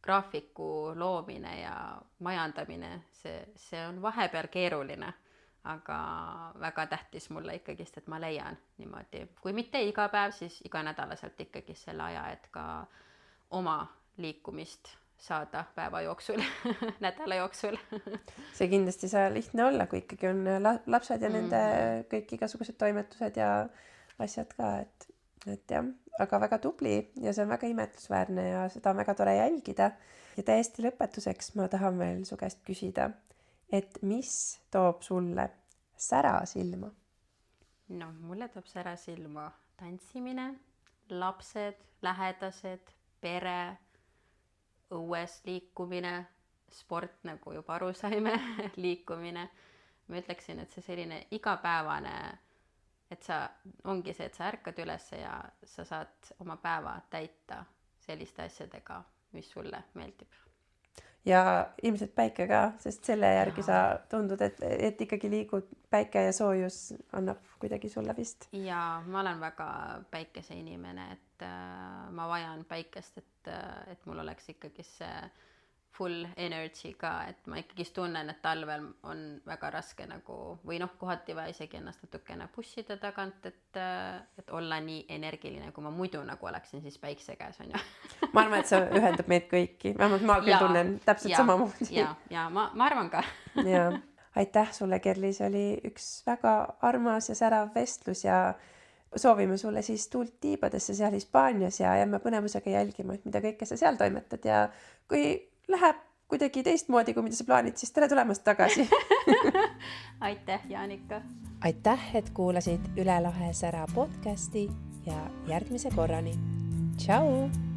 graafiku loomine ja majandamine, see on vahepeal keeruline, aga väga tähtis mulle ikkagist, et ma leian niimoodi. Kui mitte iga päev, siis iga nädalaselt ikkagi selle aja, et ka oma liikumist saada päeva jooksul, nädala jooksul. See kindlasti saa lihtne olla, kui ikkagi on lapsed ja nende kõik igasugused toimetused ja asjad ka, et jah, aga väga tubli ja see on väga imetlusväärne ja seda on väga tore jälgida. Ja täiesti lõpetuseks ma tahan veel su käest küsida, et mis toob sulle sära silma? No, mulle toob sära silma tantsimine, lapsed, lähedased, pere, õues liikumine, sport, nagu juba aru saime, liikumine. Ma ütleksin, et see selline igapäevane, et ongi see, et sa ärkad üles ja sa saad oma päeva täita selliste asjadega, mis sulle meeldib. Ja ilmselt päike ka, sest selle järgi sa tundud, et ikkagi liigud, päike ja soojus annab kuidagi sulle vist. Ja ma olen väga päikese inimene, et ma vajan päikest, et mul oleks ikkagi see full energy ka, et ma ikkagi tunnen, et talvel on väga raske nagu, või kohati vaja isegi ennast natukene pushida tagant, et olla nii energiline, kui ma muidu nagu oleksin siis päikse käes, on ju. Ma arvan, et see ühendab meid kõiki, vähemalt ma küll tunnen täpselt samamoodi. Ja ma arvan ka. Ja, aitäh sulle, Kerli, see oli üks väga armas ja särav vestlus ja soovime sulle siis tuult tiibadesse seal Hispaanias ja jääme põnevusega jälgima, et mida kõike sa seal toimetad ja kui läheb kuidagi teistmoodi, kui mida sa plaanid, siis tere tulemast tagasi. Aitäh, Jaanika. Aitäh, et kuulasid Üle lahe sära podcasti ja järgmise korrani. Tšau!